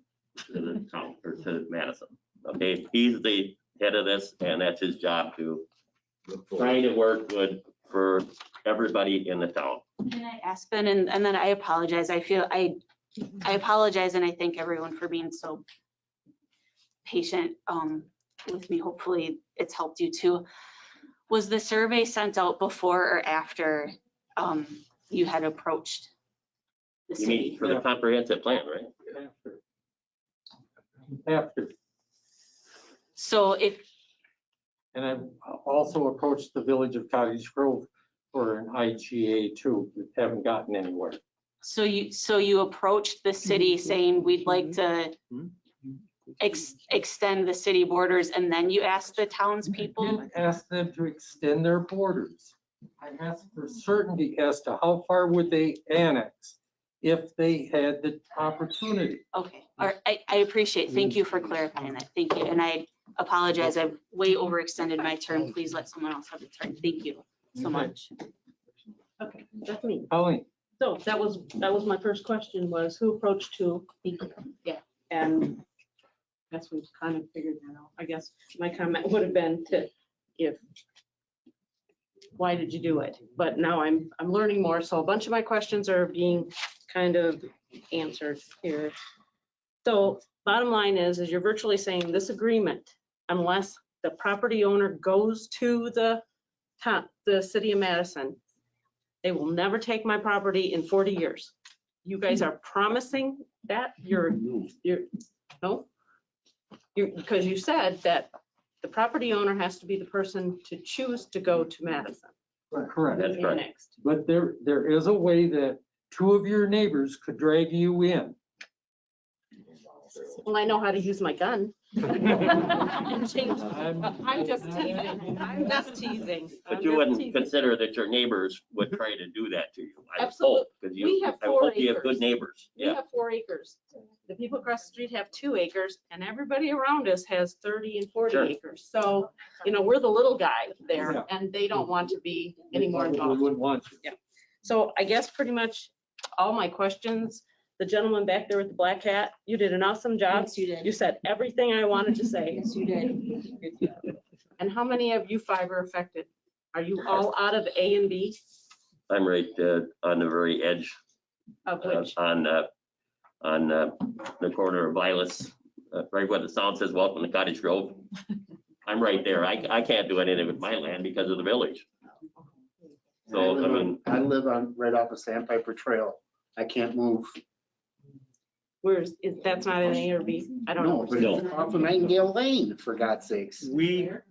to the town or to Madison. Okay, he's the head of this and that's his job to try to work good for everybody in the town. Can I ask Ben, and then I apologize. I apologize and I thank everyone for being so patient with me. Hopefully it's helped you too. Was the survey sent out before or after you had approached the You city? mean for the comprehensive plan, right? After. So And I've also approached the village of Cottage Grove for an IGA too, that haven't gotten anywhere. So you approached the city saying we'd like to extend the city borders, and then you asked the townspeople? Didn't ask them to extend their borders. I asked for certainty as to how far would they annex if they had the opportunity. Okay, all right, I appreciate, thank you for clarifying that, thank you, and I apologize, I've way overextended my term, please let someone else have the turn, thank you so much. Okay, that's me. Colleen, So that was my first question was who approached who? Yeah, and that's we've kind of figured that out. I guess my comment would have been why did you do it? But now I'm learning more. So a bunch of my questions are being kind of answered here. So bottom line is you're virtually saying this agreement, unless the property owner goes to the city of Madison, they will never take my property in 40 years. You guys are promising that? No? Because you said that the property owner has to be the person to choose to go to Madison. correct. That's correct. Next. But there is a way that two of your neighbors could drag you in. Well, I know how to use my gun. I'm just teasing. I'm just teasing. But you wouldn't consider that your neighbors would try to do that to you. I Absolutely. hope, because We have I 4 hope you have acres. good neighbors. We Yeah. have 4 acres. The people across the street have 2 acres and everybody around us has 30 and 40 Sure. acres. So, we're the little guy Yeah. there and they don't want to be any more We involved. wouldn't want you. So I guess pretty much all my questions, the gentleman back there with the black hat, you did an awesome job. Yes, you did. You said everything I wanted to say. Yes, you did. And how many of you 5 are affected? Are you all out of A and B? I'm right on the very edge, Of which? on the corner of Vilas, right where the sign says welcome to Cottage Grove. I'm right there. I can't do anything with my land because of the village. So, I mean, I live on, right off of Sandpiper Trail. I can't move. That's not an A or B? I don't know. No, but off of Nightingale Lane, for God's sakes. You're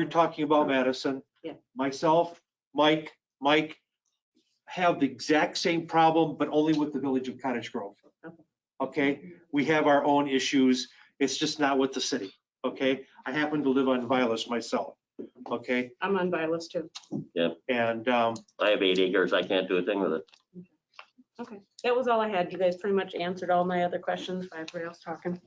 talking about Madison. Yeah. Myself, Mike have the exact same problem, but only with the village of Cottage Grove. Okay, we have our own issues. It's just not with the city. Okay, I happen to live on Vilas myself. Okay, I'm on Vilas too. yeah, and I have 8 acres. I can't do a thing with it. Okay, that was all I had. You guys pretty much answered all my other questions by everybody else talking.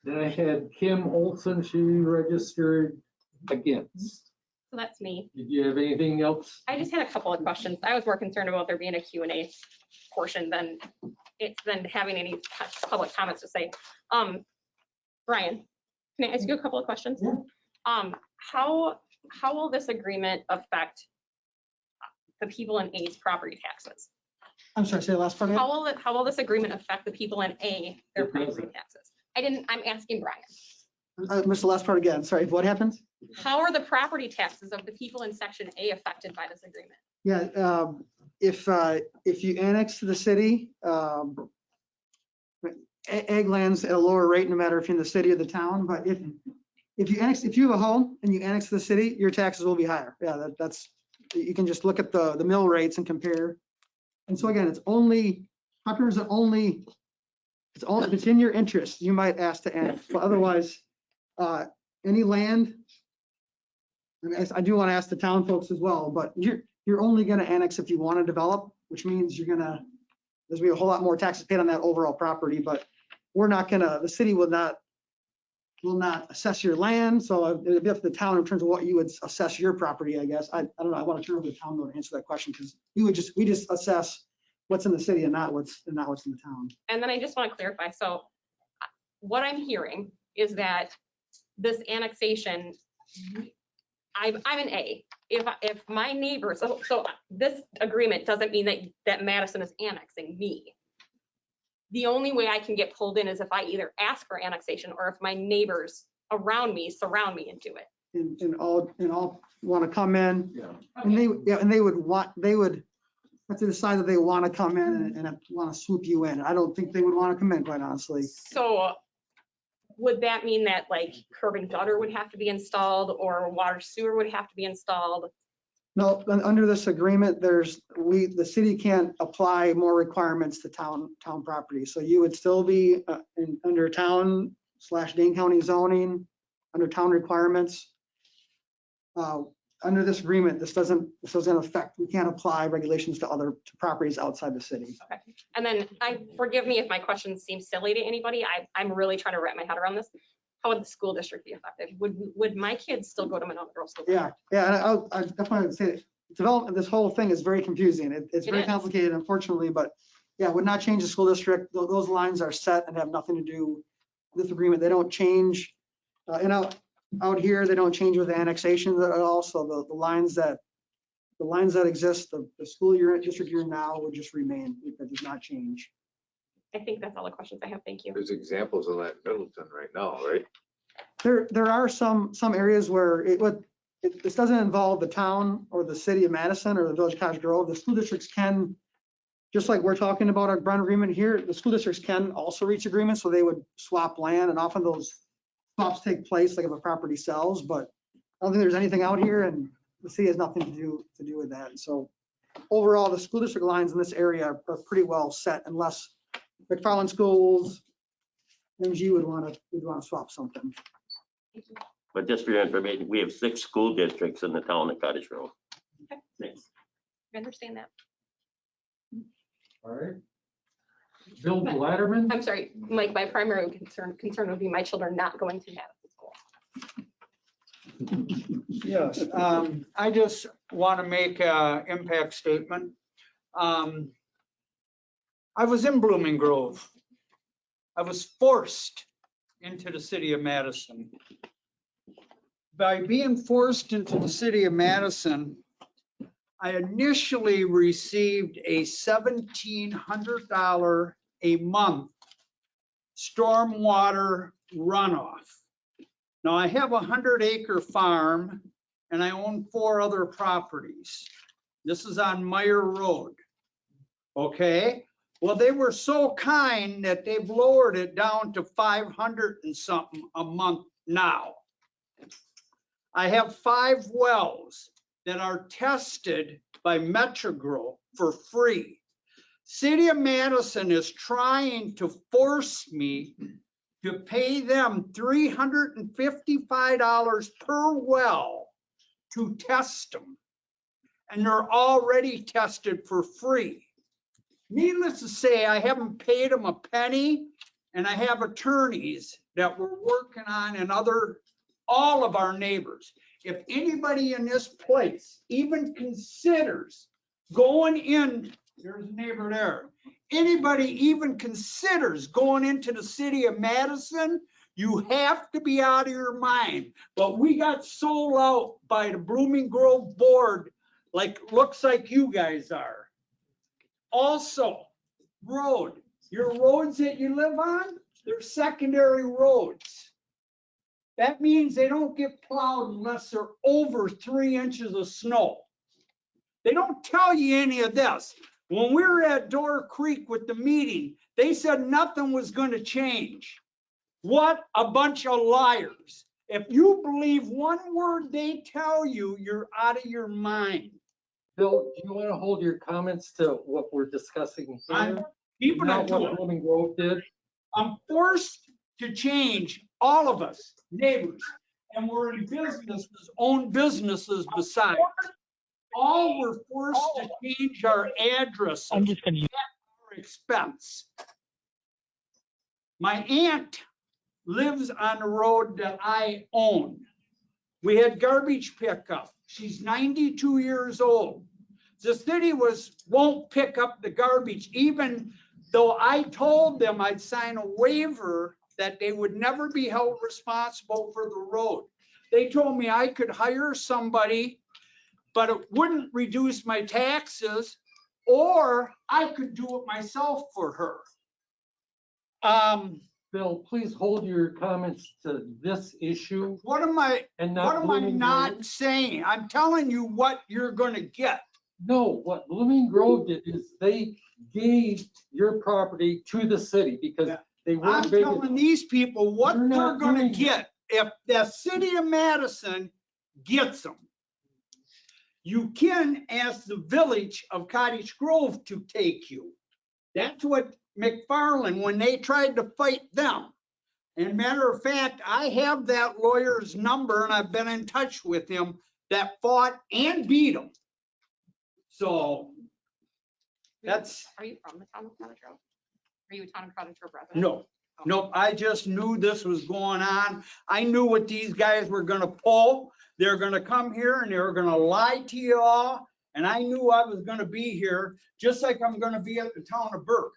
Then I had Kim Olson, she registered against. So that's me. Did you have anything else? I just had a couple of questions. I was more concerned about there being a Q&A portion than having any public comments to say. Brian, can I ask you a couple of questions? Yeah. How will this agreement affect the people in A's property taxes? I'm sorry, say the last part again? How will this agreement affect the people in A, their property taxes? I'm asking Brian. I missed the last part again. Sorry, what happens? How are the property taxes of the people in section A affected by this agreement? Yeah, if you annex to the city, ag land's at a lower rate, no matter if you're in the city or the town, but if you have a home and you annex to the city, your taxes will be higher. Yeah, that's, you can just look at the mill rates and compare. And so again, it's only, properties are only, if it's in your interest, you might ask to annex, but otherwise, any land, I do want to ask the town folks as well, but you're only going to annex if you want to develop, which means there's going to be a whole lot more taxes paid on that overall property, but we're not going to, the city will not assess your land. So it'd be up to the town in terms of what you would assess your property, I guess. I don't know. I want to turn over to the town to answer that question because we just assess what's in the city and not what's in the town. And then I just want to clarify. So what I'm hearing is that this annexation, I'm an A. If my neighbors, so this agreement doesn't mean that Madison is annexing me. The only way I can get pulled in is if I either ask for annexation or if my neighbors around me surround me and do it. And all want to come in. And they would have to decide that they want to come in and want to swoop you in. I don't think they would want to come in, quite honestly. So would that mean that like curb and gutter would have to be installed or water sewer would have to be installed? No, under this agreement, the city can't apply more requirements to town property. So you would still be under town/Dane County zoning, under town requirements. under this agreement, this doesn't affect, we can't apply regulations to properties outside the city. Okay. And then forgive me if my questions seem silly to anybody. I'm really trying to wrap my head around this. How would the school district be affected? Would my kids still go to Monona Grove School? Yeah, and I definitely would say development, this whole thing is very confusing. It's very complicated, unfortunately, but yeah, would not change the school district. Those lines are set and have nothing to do with this agreement. They don't change. And out here, they don't change with annexations at all. So the lines that exist, the school district you're in now would just remain. That does not change. I think that's all the questions I have. Thank you. There's examples of that in Middleton right now, right? There are some areas where this doesn't involve the town or the city of Madison or the village of Cottage Grove. The school districts can, just like we're talking about our Brown agreement here, the school districts can also reach agreements, so they would swap land, and often those swaps take place like if a property sells, but I don't think there's anything out here, and the city has nothing to do with that. So overall, the school district lines in this area are pretty well set, unless McFarland Schools, MG would want to swap something. But just for your information, we have 6 school districts in the town of Cottage Grove. Okay. 6. I understand that. All right. Bill Blatterman? I'm sorry, Mike, my primary concern would be my children not going to Madison School. Yes, I just want to make an impact statement. I was in Blooming Grove. I was forced into the city of Madison. By being forced into the city of Madison, I initially received a $1,700 a month stormwater runoff. Now I have a 100-acre farm and I own 4 other properties. This is on Meyer Road. Okay, well, they were so kind that they've lowered it down to 500 and something a month now. I have 5 wells that are tested by Metrogro for free. City of Madison is trying to force me to pay them $355 per well to test them. And they're already tested for free. Needless to say, I haven't paid them a penny, and I have attorneys that we're working on and all of our neighbors. If anybody in this place even considers going in, there's a neighbor there. Anybody even considers going into the city of Madison, you have to be out of your mind. But we got sold out by the Blooming Grove board, looks like you guys are. Also, your roads that you live on, they're secondary roads. That means they don't get plowed unless they're over 3 inches of snow. They don't tell you any of this. When we were at Door Creek with the meeting, they said nothing was going to change. What a bunch of liars. If you believe one word they tell you, you're out of your mind. Bill, do you want to hold your comments to what we're discussing here? Keeping Not it to what it. Blooming Grove did? I'm forced to change, all of us, neighbors, and we're in businesses, own businesses besides. All we're forced to change our addresses at our expense. My aunt lives on the road that I own. We had garbage pickup. She's 92 years old. The city won't pick up the garbage, even though I told them I'd sign a waiver that they would never be held responsible for the road. They told me I could hire somebody, but it wouldn't reduce my taxes, or I could do it myself for her. Bill, please hold your comments to this issue. What am I Blooming not Grove. saying? I'm telling you what you're gonna get. No, what Blooming Grove did is they gave your property to the city because they weren't I'm big. telling these people what You're they're not gonna doing get if the city of Madison gets them. You can ask the village of Cottage Grove to take you. That's what McFarland, when they tried to fight them. And matter of fact, I have that lawyer's number and I've been in touch with him that fought and beat them. So that's, Are you from the town of Cottage Grove? Are you a town of Cottage Grove resident? no, nope, I just knew this was going on. I knew what these guys were gonna pull. They're gonna come here and they were gonna lie to you all. And I knew I was gonna be here, just like I'm gonna be at the town of Burke.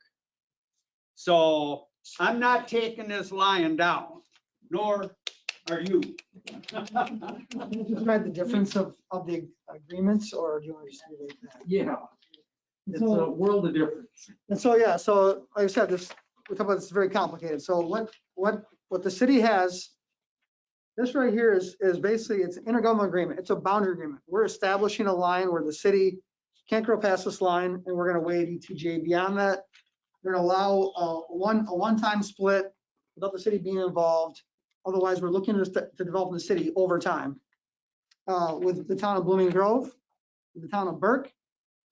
So I'm not taking this lying down, nor are you. Can you describe the difference of the agreements, or do you want to just leave it at that? Yeah, it's a world of difference. And so, yeah, so like I said, we talk about this very complicated. So what the city has, this right here is basically, it's an intergovernmental agreement. It's a boundary agreement. We're establishing a line where the city can't go past this line, and we're gonna waive ETJ. Beyond that, we're gonna allow a one-time split without the city being involved. Otherwise, we're looking to develop the city over time. With the town of Blooming Grove, with the town of Burke,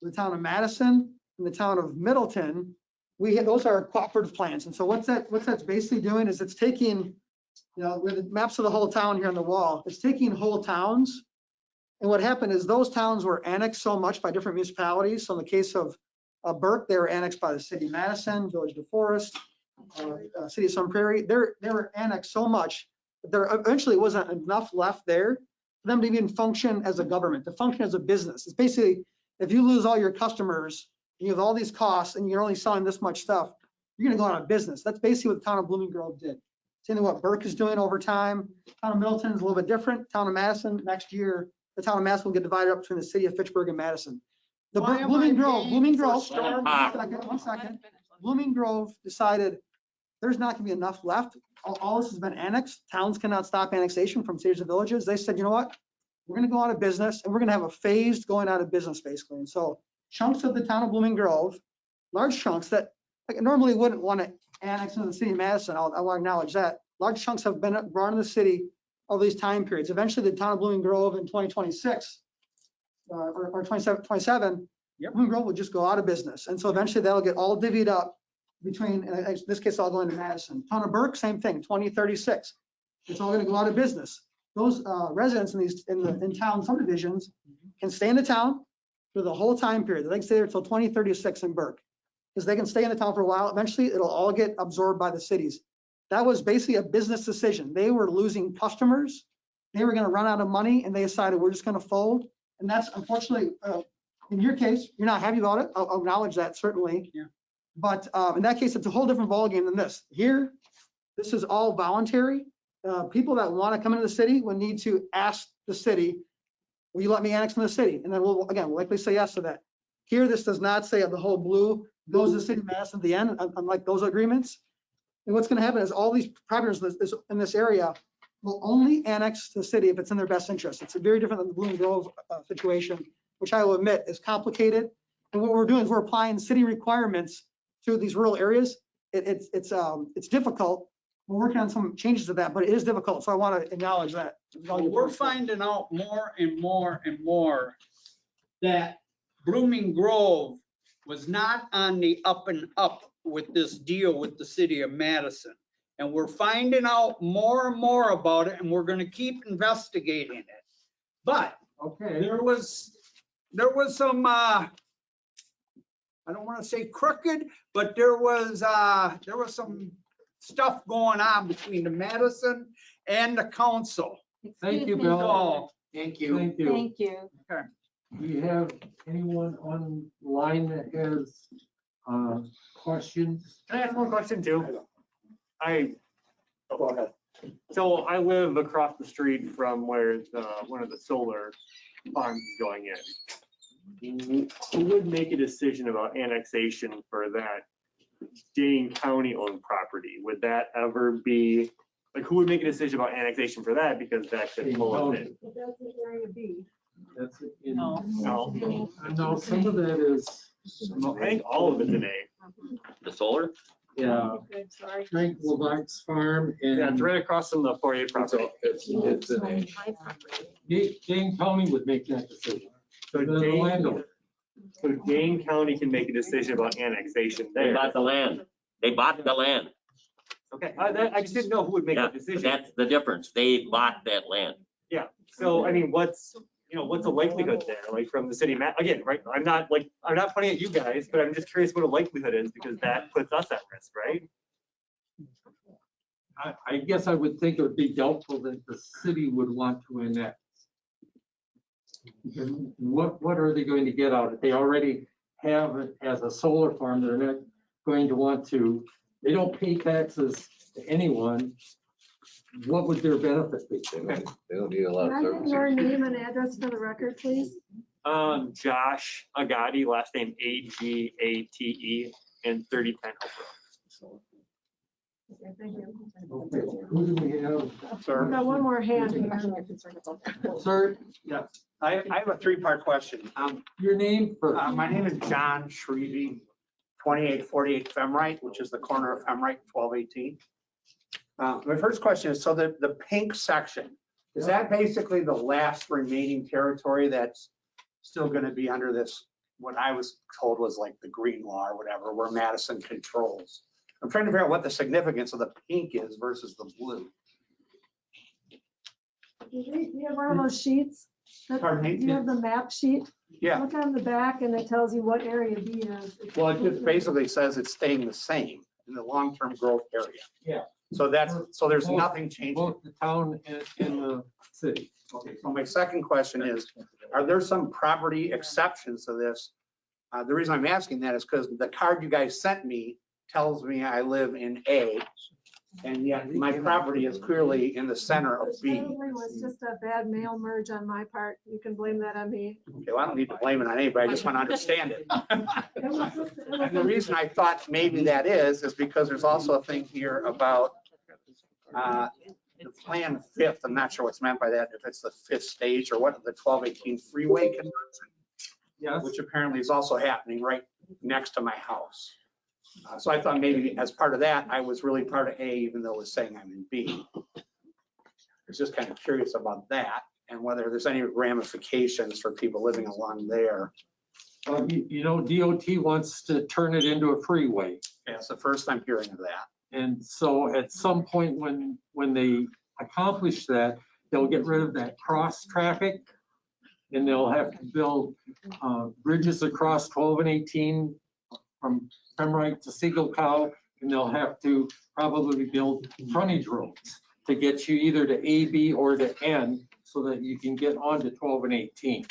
with the town of Madison, and the town of Middleton, those are cooperative plans. And so what that's basically doing is it's taking, with the maps of the whole town here on the wall, it's taking whole towns. And what happened is those towns were annexed so much by different municipalities. So in the case of Burke, they were annexed by the city of Madison, Village of DeForest, City of Sun Prairie. They were annexed so much that there eventually wasn't enough left there for them to even function as a government, to function as a business. It's basically, if you lose all your customers, you have all these costs, and you're only selling this much stuff, you're gonna go out of business. That's basically what the town of Blooming Grove did. Same thing what Burke is doing over time. Town of Middleton is a little bit different. Town of Madison, next year, the town of Madison will get divided up between the city of Fitchburg and Madison. The Why am Blooming I Grove, paying Blooming for Grove, storm? one second. Blooming Grove decided there's not gonna be enough left. All this has been annexed. Towns cannot stop annexation from cities and villages. They said, you know what? We're gonna go out of business, and we're gonna have a phased going out of business, basically. And so chunks of the town of Blooming Grove, large chunks that normally wouldn't want to annex into the city of Madison, I want to acknowledge that. Large chunks have been brought in the city over these time periods. Eventually, the town of Blooming Grove in 2026 or 27, Blooming Grove will just go out of business. And so eventually that'll get all divvied up between, in this case, I'll go into Madison. Town of Burke, same thing, 2036. It's all going to go out of business. Those residents in town subdivisions can stay in the town for the whole time period. They can stay there until 2036 in Burke, because they can stay in the town for a while. Eventually, it'll all get absorbed by the cities. That was basically a business decision. They were losing customers. They were going to run out of money, and they decided we're just going to fold. And that's unfortunately, in your case, you're not happy about it. I'll acknowledge that, certainly. Yeah. But in that case, it's a whole different ballgame than this. Here, this is all voluntary. People that want to come into the city would need to ask the city, will you let me annex in the city? And then we'll likely say yes to that. Here, this does not say the whole blue goes to the city of Madison at the end, unlike those agreements. And what's going to happen is all these properties in this area will only annex to the city if it's in their best interest. It's very different than the Blooming Grove situation, which I will admit is complicated. And what we're doing is we're applying city requirements to these rural areas. It's difficult. We're working on some changes to that, but it is difficult. So I want to acknowledge that. We're finding out more and more and more that Blooming Grove was not on the up and up with this deal with the city of Madison. And we're finding out more and more about it, and we're gonna keep investigating it. But Okay. there was some, I don't wanna say crooked, but there was some stuff going on between the Madison and the council. Thank you, Excuse me. Bill. So, Thank you. Thank you. Thank you. okay. Do you have anyone online that has questions? Can I ask one question too? Go ahead. So I live across the street from where one of the solar farms is going in. Who would make a decision about annexation for that Dane County owned property? Would that ever be, like, who would make a decision about annexation for that? Because that could pull it in. But that's in area B. That's it. in- No. No, some of that is. I think all of it's an A. The solar? Yeah, Okay, sorry. Frank Levanc's farm and. Yeah, it's right across from the 4A property. It's an A. Dane County would make that decision. So The landowner. Dane County can make a decision about annexation They there. bought the land. They bought the land. Okay, I just didn't know who would make Yeah, that decision. that's the difference. They bought that land. Yeah, so I mean, what's, what's the likelihood there, like from the city, again, right? I'm not pointing at you guys, but I'm just curious what a likelihood is because that puts us at risk, right? I guess I would think it would be doubtful that the city would want to annex. Because what are they going to get out of it? They already have it as a solar farm. They're not going to want to, they don't pay taxes to anyone. What would their benefit be? They don't need a lot Can of I get your services. name and address for the record, please? Josh Agati, last name Agate, and 3010 Oak Road. Okay, thank you. Okay, who do we have? We've got one more hand here. Sir, Yeah, I have a three-part question. your name first. My name is John Shrevey, 2848 Femrite, which is the corner of Femrite, 1218. My first question is, so the pink section, is that basically the last remaining territory that's still going to be under this, what I was told was like the green law or whatever, where Madison controls? I'm trying to figure out what the significance of the pink is versus the blue. Do you have one of those sheets? Pardon me? Do you have the map sheet? Yeah, Look on the back and it tells you what area B is. well, it just basically says it's staying the same in the long-term growth area. Yeah. So there's nothing changing. Both the town and the city. Okay, so my second question is, are there some property exceptions to this? The reason I'm asking that is because the card you guys sent me tells me I live in A, and yet my property is clearly in the center of B. Probably was just a bad mail merge on my part. You can blame that on me. Okay, well, I don't need to blame it on anybody, I just want to understand it. And the reason I thought maybe that is because there's also a thing here about the plan fifth. I'm not sure what's meant by that, if it's the fifth stage or what, the 1218 freeway conversion. Yes. Which apparently is also happening right next to my house. So I thought maybe as part of that, I was really part of A, even though it was saying I'm in B. I was just kind of curious about that and whether there's any ramifications for people living along there. DOT wants to turn it into a freeway. Yeah, it's the first I'm hearing of that. And so at some point when they accomplish that, they'll get rid of that cross traffic and they'll have to build bridges across 12 and 18 from Femrite to Seagull Cow, and they'll have to probably build frontage roads to get you either to A, B, or to N so that you can get onto 12 and 18.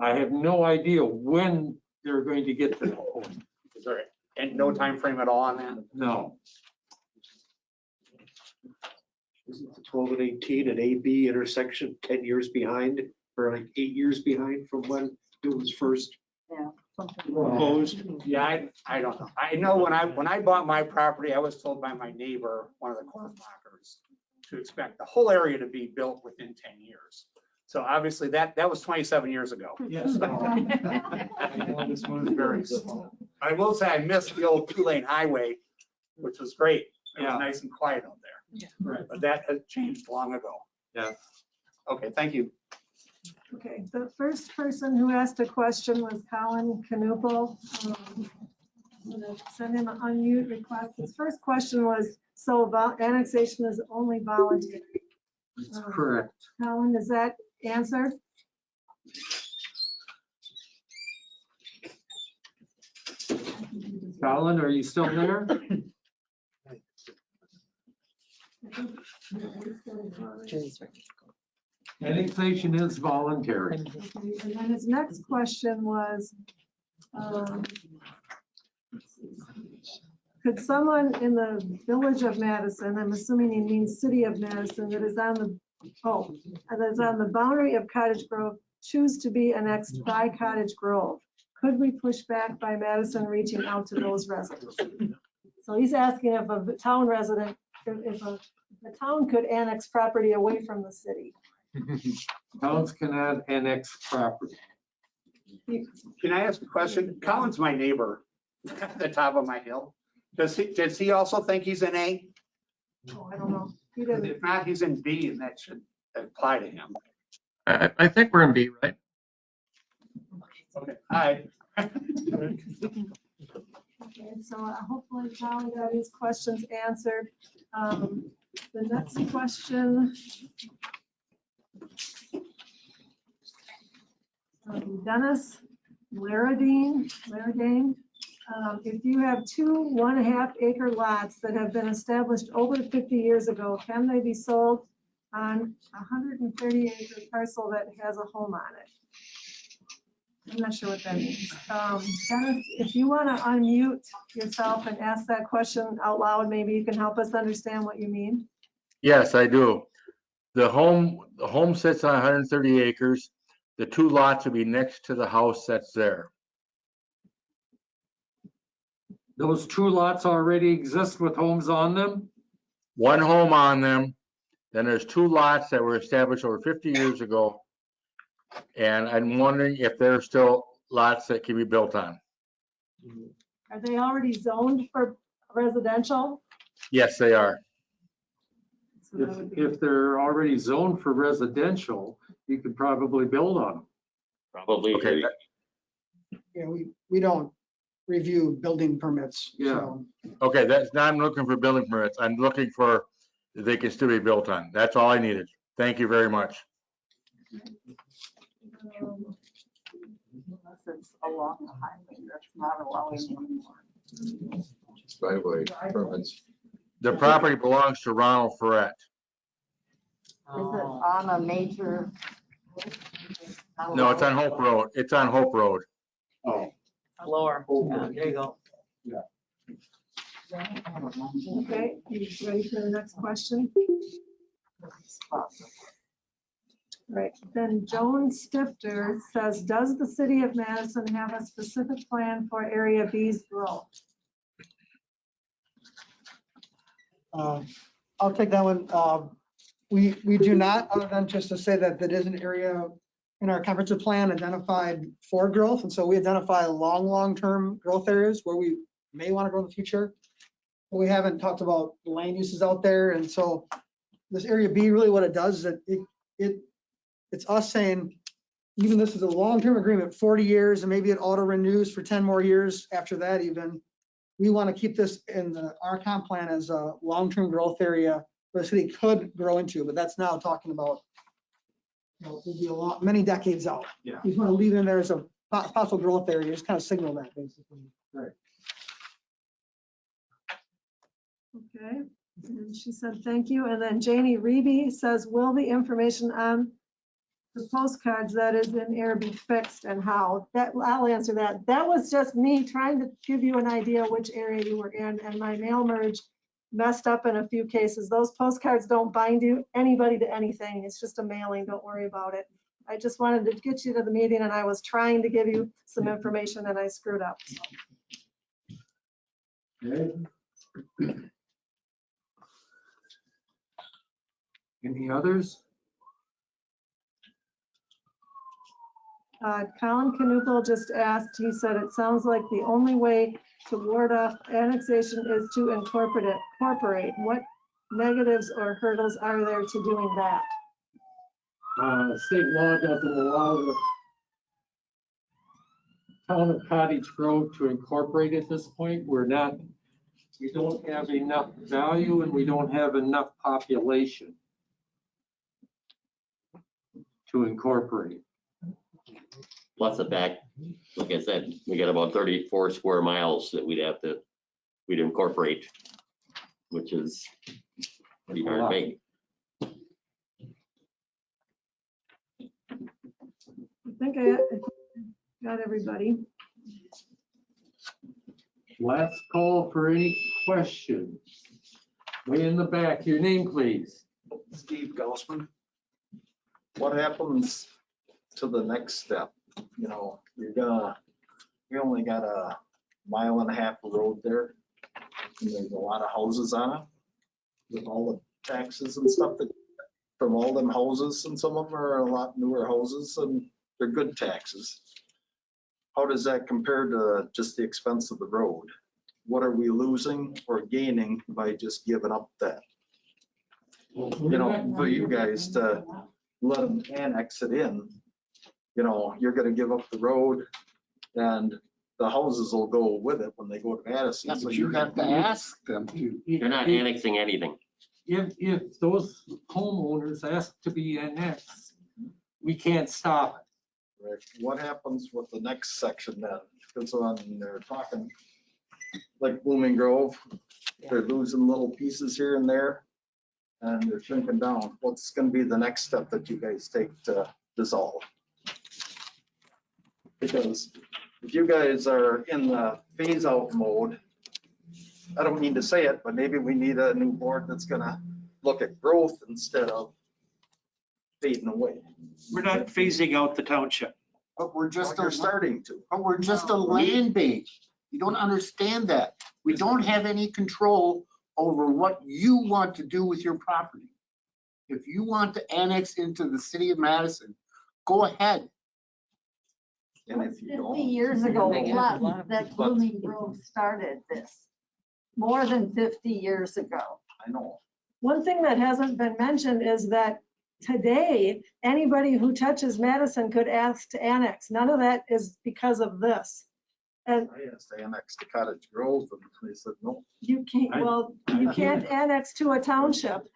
I have no idea when they're going to get to that point. Is there and no time frame at all on that? No. Isn't the 12 and 18 and AB intersection 10 years behind or like 8 years behind from when it was first proposed? Yeah, I don't know. I know when I bought my property, I was told by my neighbor, one of the corn blockers, to expect the whole area to be built within 10 years. So obviously that was 27 years ago. Yes. This moves very slow. I will say I missed the old 2-lane highway, which was great. It was nice and quiet out there. Right. But that has changed long ago. Yeah. Okay, thank you. Okay, the first person who asked a question was Colin Canupo. I'm gonna send him an unmute request. His first question was, so annexation is only voluntary. That's correct. Colin, is that answered? Colin, are you still there? Annexation is voluntary. Okay, and then his next question was, could someone in the village of Madison, I'm assuming he means City of Madison, that is on the boundary of Cottage Grove, choose to be annexed by Cottage Grove? Could we push back by Madison reaching out to those residents? So he's asking if a town resident, if the town could annex property away from the city. Towns cannot annex property. Can I ask a question? Colin's my neighbor at the top of my hill. Does he also think he's in A? Oh, I don't know. He didn't. If not, he's in B and that should apply to him. I think we're in B, right? Okay, hi. Okay, so hopefully Colin got his questions answered. The next question Dennis Laradine. If you have 2 1.5 acre lots that have been established over 50 years ago, can they be sold on a 130 acre parcel that has a home on it? I'm not sure what that means. Dennis, if you want to unmute yourself and ask that question out loud, maybe you can help us understand what you mean. Yes, I do. The home sits on 130 acres. The 2 lots will be next to the house that's there. Those 2 lots already exist with homes on them? 1 home on them. Then there's 2 lots that were established over 50 years ago. And I'm wondering if there are still lots that can be built on. Are they already zoned for residential? Yes, they are. So that would be- If they're already zoned for residential, you could probably build on them. Probably. Okay. Yeah, we don't review building permits. Yeah. So Okay, that's not, I'm looking for building permits. I'm looking for, they can still be built on. That's all I needed. Thank you very much. Unless it's along the highway, that's not allowing anymore. Driveway permits. The property belongs to Ronald Ferret. Is it on a major? No, it's on Hope Road. It's on Hope Road. Oh. Lower, yeah, there you go. Okay, you ready for the next question? Right, then Joan Stifter says, does the city of Madison have a specific plan for Area B's growth? I'll take that one. We do not, other than just to say that is an area in our comprehensive plan identified for growth. And so we identify long-term growth areas where we may want to grow in the future. But we haven't talked about land uses out there. And so this Area B, really what it does is it's us saying, even this is a long-term agreement, 40 years, and maybe it auto renews for 10 more years after that even. We want to keep this in our comp plan as a long-term growth area where the city could grow into, but that's now talking about, will be many decades out. Yeah. You just want to leave it in there as a possible growth area, just kind of signal that basically. Right. Okay, and she said, thank you. And then Janie Reeby says, will the information on the postcards that is in air be fixed and how? I'll answer that. That was just me trying to give you an idea which area you were in, and my mail merge messed up in a few cases. Those postcards don't bind anybody to anything. It's just a mailing. Don't worry about it. I just wanted to get you to the meeting, and I was trying to give you some information and I screwed up. Okay. Any others? Colin Knuppel just asked, he said, it sounds like the only way to ward off annexation is to incorporate. What negatives or hurdles are there to doing that? State law doesn't allow the town of Cottage Grove to incorporate at this point. We don't have enough value and we don't have enough population to incorporate. Plus the fact, like I said, we got about 34 square miles that we'd incorporate, which is pretty darn big. I think I got everybody. Last call for any questions. Way in the back, your name, please. Steve Gaussman. What happens to the next step? You know, we only got a 1.5 mile of road there. And there's a lot of houses on it with all the taxes and stuff that from all them houses, and some of them are a lot newer houses and they're good taxes. How does that compare to just the expense of the road? What are we losing or gaining by just giving up that? You know, for you guys to let them annex it in, you know, you're gonna give up the road and the houses will go with it when they go to Madison. So you have to ask them to. You're not annexing anything. If those homeowners ask to be annexed, we can't stop it. Right, what happens with the next section then? Because when they're talking like Blooming Grove, they're losing little pieces here and there and they're shrinking down. What's gonna be the next step that you guys take to dissolve? Because if you guys are in the phase out mode, I don't mean to say it, but maybe we need a new board that's gonna look at growth instead of fading away. We're not phasing out the township. But we're just starting to. But we're just a land base. You don't understand that. We don't have any control over what you want to do with your property. If you want to annex into the city of Madison, go ahead. And if you 50 don't, years ago, They have a lot of that Blooming Grove started this, more than 50 years ago. I know. One thing that hasn't been mentioned is that today, anybody who touches Madison could ask to annex. None of that is because of this. And I asked to annex to Cottage Grove and they said no. you can't, well, you can't annex to a township.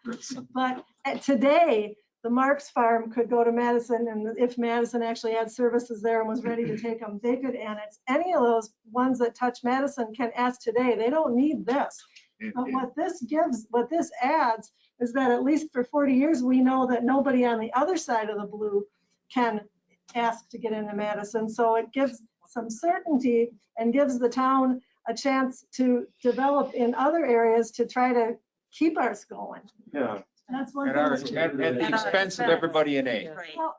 But today, the Marks Farm could go to Madison, and if Madison actually had services there and was ready to take them, they could annex. Any of those ones that touch Madison can ask today. They don't need this. But what this gives, what this adds, is that at least for 40 years, we know that nobody on the other side of the blue can ask to get into Madison. So it gives some certainty and gives the town a chance to develop in other areas to try to keep ours going. Yeah. That's one At thing. at the expense of everybody in A. Well,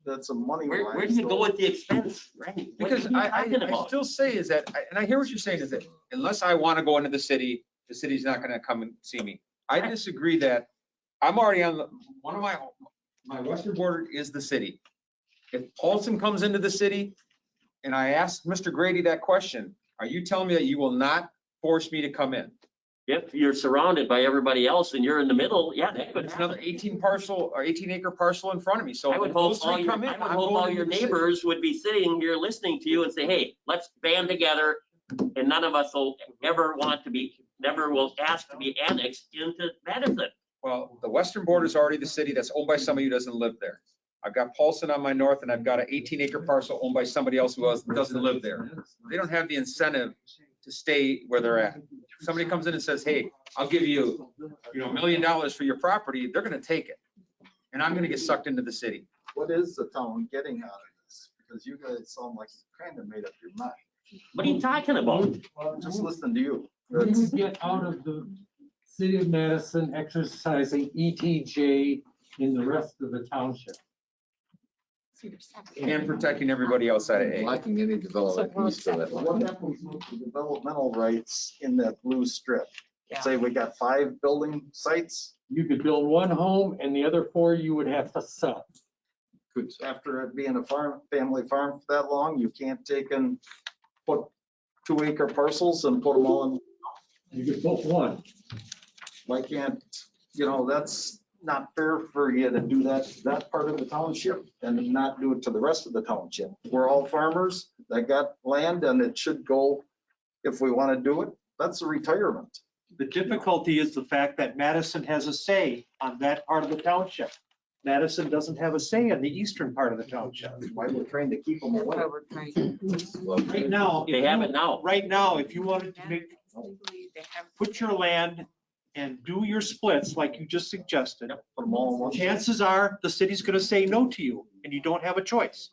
That's a money. Where do you go with the expense, Randy? What are Because you I talking about? still say is that, and I hear what you're saying is that unless I want to go into the city's not going to come and see me. I disagree that I'm already on one of my western border is the city. If Paulson comes into the city and I ask Mr. Grady that question, are you telling me that you will not force me to come in? If you're surrounded by everybody else and you're in the middle, yeah, that could There's happen. another 18 parcel or 18 acre parcel in front of me. So I would if hope those three come in, I'm all going your into the city. neighbors would be sitting here listening to you and say, hey, let's band together. And none of us will ever never will ask to be annexed into Madison. Well, the western border is already the city that's owned by somebody who doesn't live there. I've got Paulson on my north and I've got an 18 acre parcel owned by somebody else who doesn't live there. They don't have the incentive to stay where they're at. If somebody comes in and says, hey, I'll give you, $1 million for your property, they're going to take it. And I'm going to get sucked into the city. What is the town getting out of this? Because you guys sound like you kind of made up your mind. What are you talking about? Just listen to you. What do you get out of the city of Madison exercising ETJ in the rest of the township? And protecting everybody outside of A. Lacking any development east of it. What happens with the developmental rights in that blue strip? Say we got 5 building sites. You could build one home and the other 4 you would have to sell. After it being a family farm for that long, you can't take and put 2 acre parcels and put them all in. You could put one. Why can't, that's not fair for you to do that part of the township and not do it to the rest of the township. We're all farmers that got land and it should go, if we want to do it, that's a retirement. The difficulty is the fact that Madison has a say on that part of the township. Madison doesn't have a say in the eastern part of the township. Why we're trying to keep them away. Right now. They have it now. Right now, if you wanted to put your land and do your splits like you just suggested, Put them all in one. chances are the city's going to say no to you and you don't have a choice.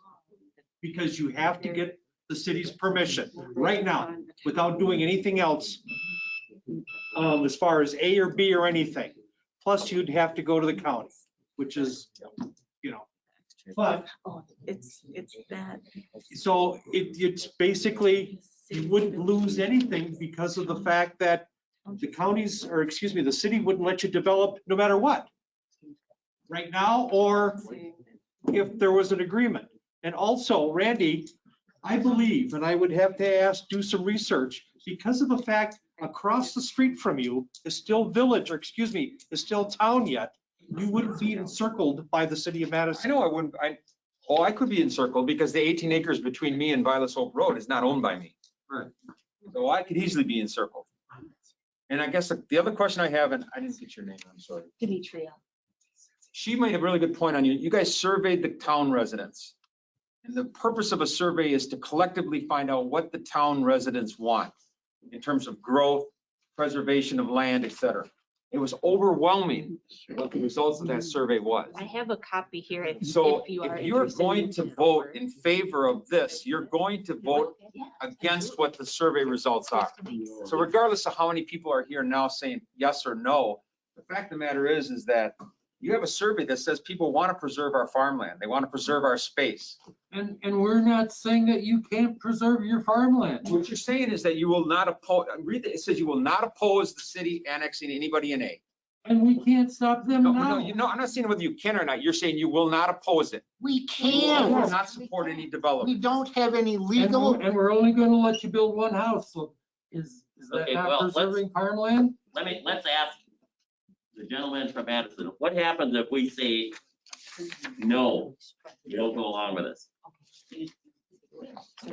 Because you have to get the city's permission right now without doing anything else as far as A or B or anything. Plus you'd have to go to the county, which is, but It's bad. so it's basically, you wouldn't lose anything because of the fact that the counties, or excuse me, the city wouldn't let you develop no matter what. Right now, or if there was an agreement. And also, Randy, I believe, and I would have to do some research, because of the fact across the street from you is still village, or excuse me, is still town yet, you wouldn't be encircled by the city of I Madison. know I wouldn't, I could be encircled because the 18 acres between me and Violet Hope Road is not owned by me. Right. So I could easily be encircled. And I guess the other question I have, and I didn't get your name, I'm sorry. Demetria. She made a really good point on you. You guys surveyed the town residents. And the purpose of a survey is to collectively find out what the town residents want in terms of growth, preservation of land, et cetera. It was overwhelming what the results of that survey was. I have a copy here So if you are if you're interested in going to looking vote over it. in favor of this, you're going to vote against what the survey results are. So regardless of how many people are here now saying yes or no, the fact of the matter is that you have a survey that says people want to preserve our farmland. They want to preserve our space. And we're not saying that you can't preserve your farmland. What you're saying is that you will not oppose, read it, it says you will not oppose the city annexing anybody in A. And we can't stop them No, now. I'm not saying whether you can or not. You're saying you will not oppose it. We You will can't. not support any We development. don't have any legal. And we're only gonna let you build one house. So is that Okay, not well, let's- preserving farmland? Let's ask the gentleman from Madison, what happens if we say, no, you don't go along with this?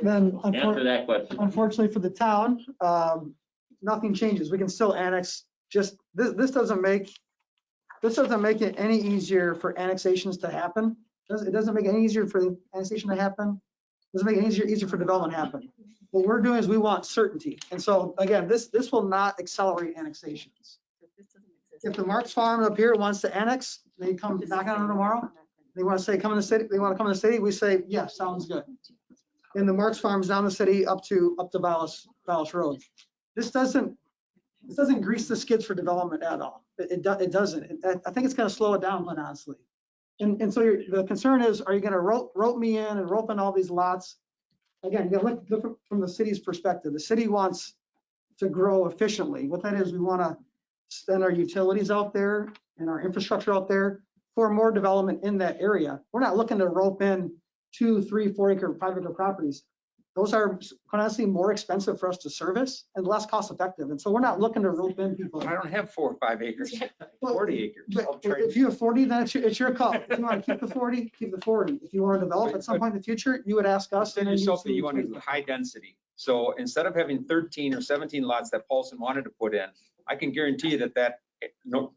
Then Answer that question. unfortunately for the town, nothing changes. We can still annex, just, this doesn't make it any easier for annexations to happen. It doesn't make it any easier for annexation to happen. Doesn't make it easier for development to happen. What we're doing is we want certainty. And so again, this will not accelerate annexations. If the Marks Farm up here wants to annex, they come knocking on it tomorrow. They want to say, come in the city, they want to come in the city, we say, yeah, sounds good. And the Marks Farms down the city up to Vallis Road. This doesn't grease the skids for development at all. It doesn't. I think it's going to slow it down, quite honestly. And so the concern is, are you going to rope me in and rope in all these lots? Again, you got to look from the city's perspective. The city wants to grow efficiently. What that is, we want to send our utilities out there and our infrastructure out there for more development in that area. We're not looking to rope in 2, 3, 4 acre, 5 acre properties. Those are honestly more expensive for us to service and less cost effective. And so we're not looking to rope in people. I don't have 4 or 5 acres, 40 acres. But if you have 40, then it's your call. If you want to keep the 40, keep the 40. If you want to develop at some point in the future, you would ask us. Said yourself that you want to do high density. So instead of having 13 or 17 lots that Paulson wanted to put in, I can guarantee you that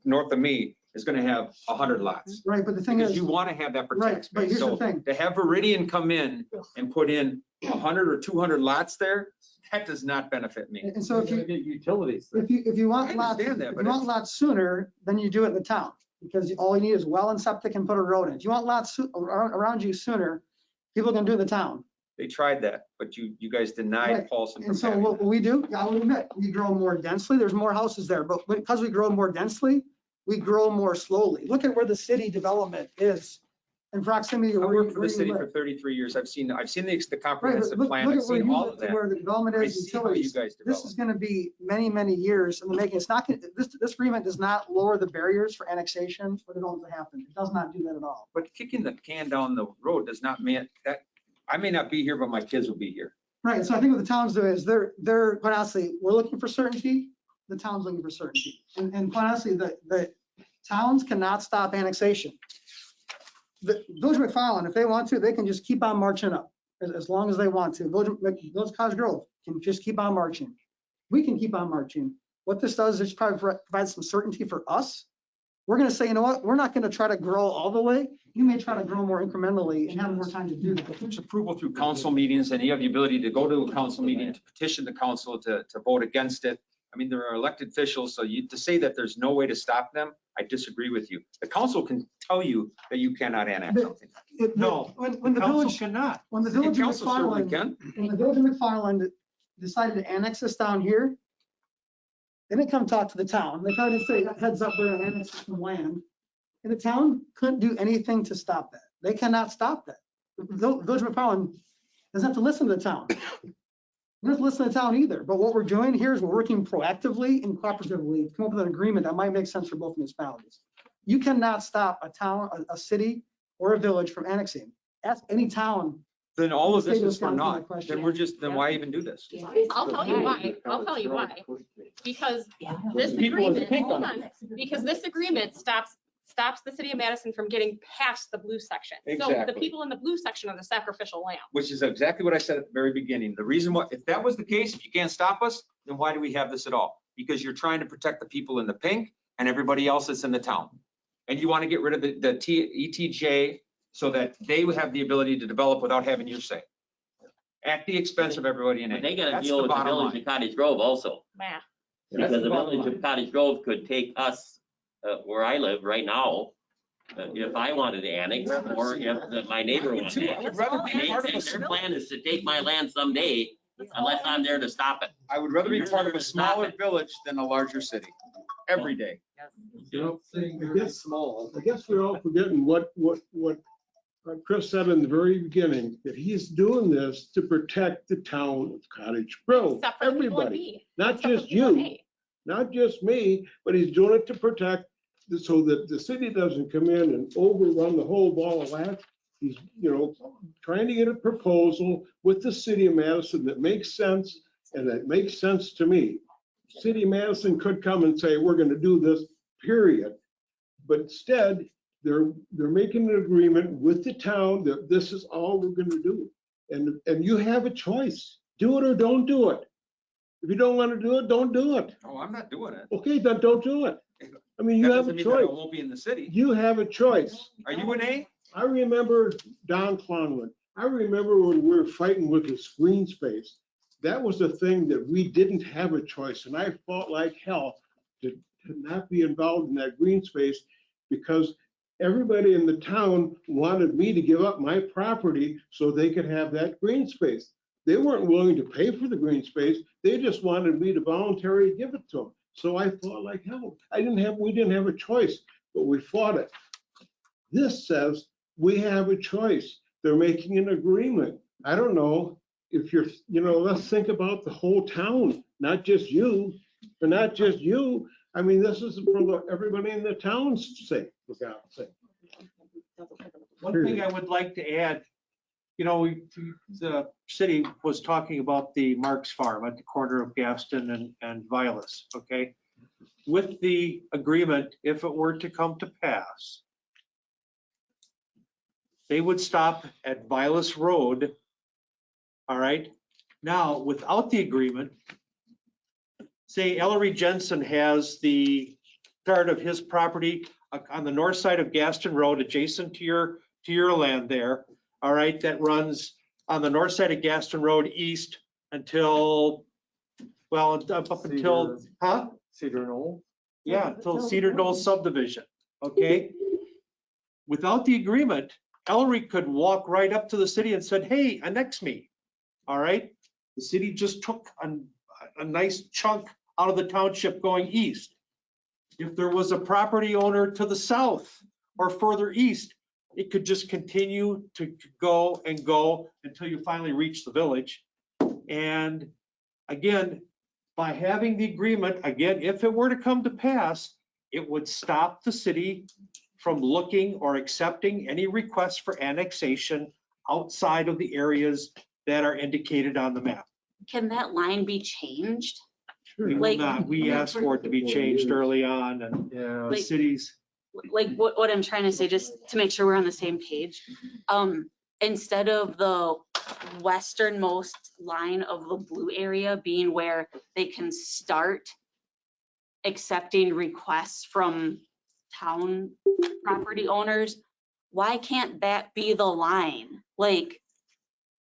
north of me is going to have 100 lots. Right, but the thing Because is, you want to have that protect right, but space. here's the So thing. to have Viridian come in and put in 100 or 200 lots there, that does not benefit me. And so if you get utilities. if you want I lots, understand that, if but you want it's- lots sooner, then you do it in the town, because all you need is well and septic and put a road in. If you want lots around you sooner, people can do it in the town. They tried that, but you guys denied Right. Paulson from And so having what that. we do, I will admit, we grow more densely. There's more houses there, but because we grow more densely, we grow more slowly. Look at where the city development is in proximity to I where worked for where the you city live. for 33 years. I've seen the Right, but comprehensive look plan. I've at where seen you all live of and that. where the development I is, see how you utilities. guys This develop. is going to be many, many years in the making. It's not, this agreement does not lower the barriers for annexation for development to happen. It does not do that at all. But kicking the can down the road does not mean that, I may not be here, but my kids will be here. Right, so I think what the towns do is they're quite honestly, we're looking for certainty, the town's looking for certainty. And quite honestly, the towns cannot stop annexation. The Village of McFarland, if they want to, they can just keep on marching up as long as they want to. Village Cottage Grove can just keep on marching. We can keep on marching. What this does is probably provide some certainty for us. We're gonna say, you know what, we're not gonna try to grow all the way. You may try to grow more incrementally and have more time to do that. If there's approval through council meetings and you have the ability to go to a council meeting, to petition the council to vote against it. I mean, there are elected officials, so to say that there's no way to stop them, I disagree with you. The council can tell you that you cannot annex something. No, when the Council village, cannot. when the Village of Council certainly McFarland, can. when the Village of McFarland decided to annex us down here, they didn't come talk to the town. They tried to say, heads up, we're gonna annex some land. And the town couldn't do anything to stop that. They cannot stop that. The Village of McFarland doesn't have to listen to the town. We don't have to listen to the town either. But what we're doing here is we're working proactively and cooperatively to come up with an agreement that might make sense for both municipalities. You cannot stop a town, a city, or a village from annexing. Ask any town. Then all of this State of is for Wisconsin, naught. that question. Then why even do this? I'll tell you why. I'll tell you why. Because this People with agreement, pink hold on on, because this agreement stops the city of Madison from getting past the blue section. So the Exactly. people in the blue section are the sacrificial lamb. Which is exactly what I said at the very beginning. The reason why, if that was the case, if you can't stop us, then why do we have this at all? Because you're trying to protect the people in the pink and everybody else that's in the town. And you want to get rid of the ETJ so that they would have the ability to develop without having your say. At the expense of everybody in But it. they gotta That's deal the with the bottom village line. of Cottage Grove also. Yeah. Because the the bottom village line. of Cottage Grove could take us, where I live right now, if I wanted to annex, or if my neighbor wanted to I would annex. rather be part of a Their plan is to take my land someday, unless I'm there to stop it. I would rather be You're part of there a to stop smaller it. village than a larger city, every day. You know, I guess we're all forgetting what Chris said in the very beginning, that he's doing this to protect the town of Cottage Grove. Except for the people in Everybody, B. not Except for the just people in you, A. not just me, but he's doing it to protect, so that the city doesn't come in and overrun the whole ball of wax. He's, trying to get a proposal with the city of Madison that makes sense, and that makes sense to me. City of Madison could come and say, we're gonna do this, period. But instead, they're making an agreement with the town that this is all we're gonna do. And you have a choice. Do it or don't do it. If you don't wanna do it, don't do it. Oh, I'm not doing it. Okay, then don't do it. I mean, you That have a doesn't mean that I choice. won't be in the city. You have a choice. Are you an A? I remember Don Clonwood. I remember when we were fighting with the green space. That was the thing that we didn't have a choice, and I fought like hell to not be involved in that green space, because everybody in the town wanted me to give up my property so they could have that green space. They weren't willing to pay for the green space. They just wanted me to voluntarily give it to them. So I fought like hell. We didn't have a choice, but we fought it. This says we have a choice. They're making an agreement. I don't know if let's think about the whole town, not just you, but not just you. I mean, this is for everybody in the town's sake, for God's sake. One thing I would like to add, the city was talking about the Marks Farm at the corner of Gaston and Vilas, okay? With the agreement, if it were to come to pass, they would stop at Vilas Road, all right? Now, without the agreement, say Ellery Jensen has the start of his property on the north side of Gaston Road, adjacent to your land there, all right, that runs on the north side of Gaston Road east until, up until, Cedar Knoll? Yeah, until Cedar Knoll subdivision, okay? Without the agreement, Ellery could walk right up to the city and said, hey, annex me, all right? The city just took a nice chunk out of the township going east. If there was a property owner to the south or further east, it could just continue to go and go until you finally reach the village. And again, by having the agreement, again, if it were to come to pass, it would stop the city from looking or accepting any requests for annexation outside of the areas that are indicated on the map. Can that line be changed? We will not. We asked for it to be changed early on, and the cities. Like what I'm trying to say, just to make sure we're on the same page, instead of the westernmost line of the blue area being where they can start accepting requests from town property owners, why can't that be the line? Like,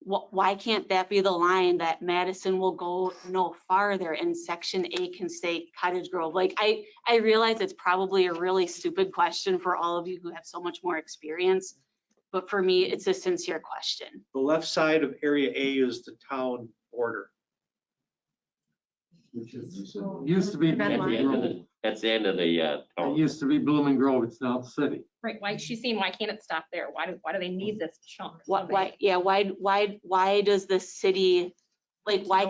why can't that be the line that Madison will go no farther and section A can say Cottage Grove? Like, I realize it's probably a really stupid question for all of you who have so much more experience, but for me, it's a sincere question. The left side of Area A is the town border. Used to be. That's the end of the, It used to be Blooming Grove, it's now the city. Right, why, she's saying, why can't it stop there? Why do they need this chunk? Why does the city, like, why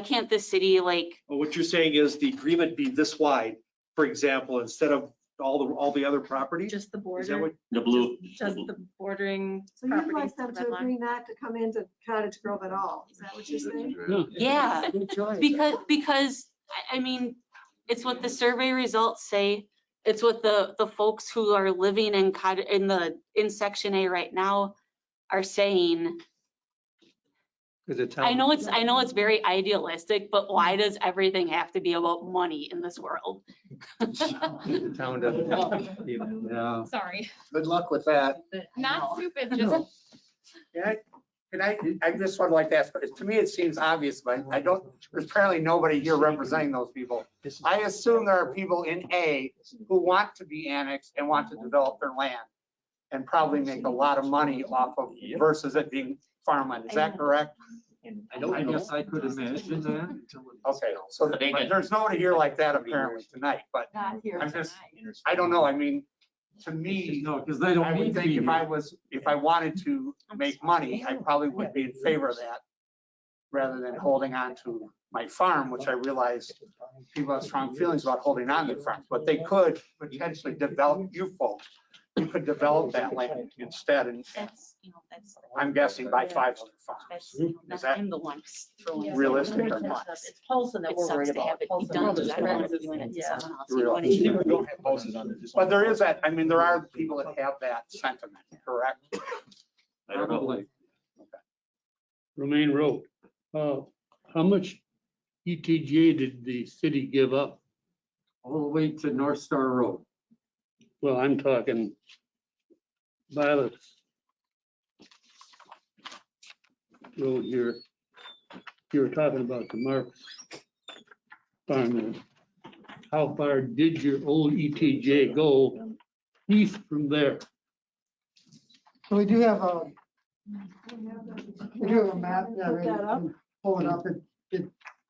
can't the city, like? Well, what you're saying is the agreement be this wide, for example, instead of all the other properties? Just the Is that border, what? the blue. just the bordering So you'd properties like to them the to red line. agree not to come into Cottage Grove at all? Is that what you're saying? Yeah, because I mean, it's what the survey results say. It's what the folks who are living in section A right now are saying. I know it's very idealistic, but why does everything have to be about money in this world? The town doesn't. Yeah. Sorry, Good luck with that. not stupid, just I just would like to ask, to me, it seems obvious, but I don't, there's apparently nobody here representing those people. I assume there are people in A who want to be annexed and want to develop their land and probably make a lot of money off of versus it being farmland. Is that correct? I guess I could imagine that. Okay, so but there's nobody here like that apparently tonight, but I'm just, I don't know. I mean, to me, No, because they don't I would need to think be here. if I wanted to make money, I probably would be in favor of that rather than holding on to my farm, which I realize people have strong feelings about holding on to their farms, but they could potentially develop, you folks, you could develop that land instead, and I'm guessing by 500 farms. Is that I'm the one throwing realistic or not? It's Paulson that It we're sucks worried to have about. it be Paulson done, Brothers. because I don't want to be doing it to Yeah. someone else. You want to do it. Don't have posted on it. But there is that, I mean, there are people that have that sentiment, correct? I don't know. Probably. Romaine Road. How much ETJ did the city give up? All the way to North Star Road. Well, I'm talking Violet Road here. You were talking about the Marks farmland. How far did your old ETJ go east from there? So we do have a map. Yeah, we can pull it up.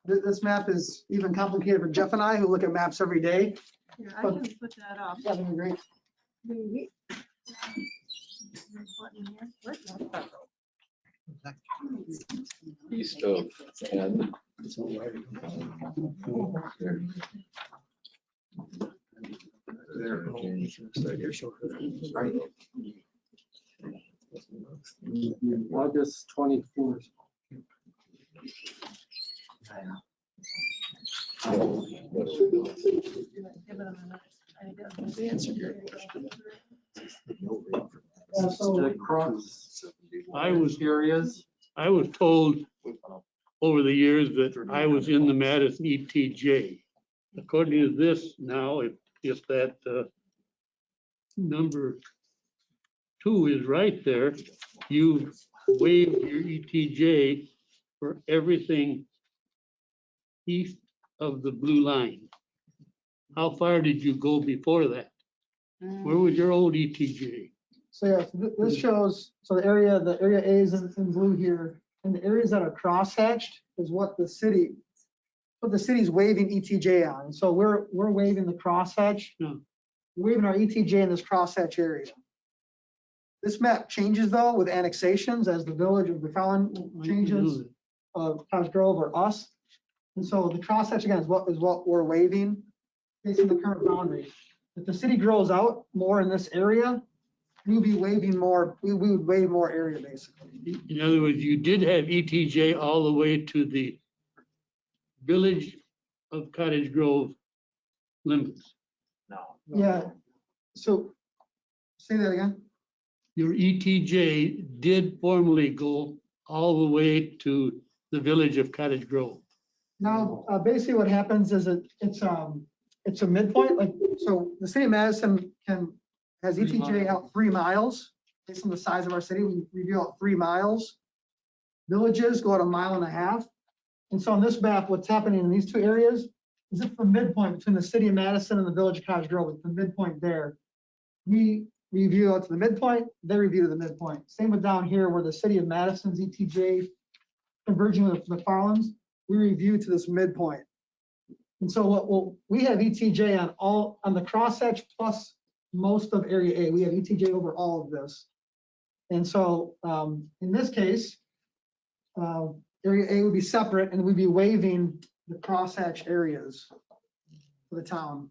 This map is even complicated for Jeff and I, who look at maps every day. Yeah, I can put that up. Yeah, that'd be great. East of 10. August 24th. Across I was told over the years that I was in the Madison ETJ. According to this now, if that number 2 is right there, you waived your ETJ for everything east of the blue line. How far did you go before that? Where was your old ETJ? So yeah, so this shows, so the area A is in blue here, and the areas that are crosshatched is what the city's waiving ETJ on. So we're waiving the crosshatch, waiving our ETJ in this crosshatch area. This map changes though with annexations as the village of McFarland changes, Cottage Grove or us. And so the crosshatch again is what we're waiving based on the current boundary. If the city grows out more in this area, we'll be waiving more, we would waive more area basically. In other words, you did have ETJ all the way to the village of Cottage Grove limits. Yeah, so say that again. Your ETJ did formally go all the way to the village of Cottage Grove. Now, basically what happens is it's a midpoint, like, so the city of Madison has ETJ out 3 miles. Based on the size of our city, we review out 3 miles. Villages go out 1.5 miles. And so on this map, what's happening in these 2 areas is it's the midpoint between the city of Madison and the village of Cottage Grove. It's the midpoint there. We review out to the midpoint, they review to the midpoint. Same with down here where the city of Madison's ETJ converging with the McFarland's, we review to this midpoint. And so we have ETJ on the crosshatch plus most of area A. We have ETJ over all of this. And so in this case, area A would be separate and we'd be waiving the crosshatch areas for the town.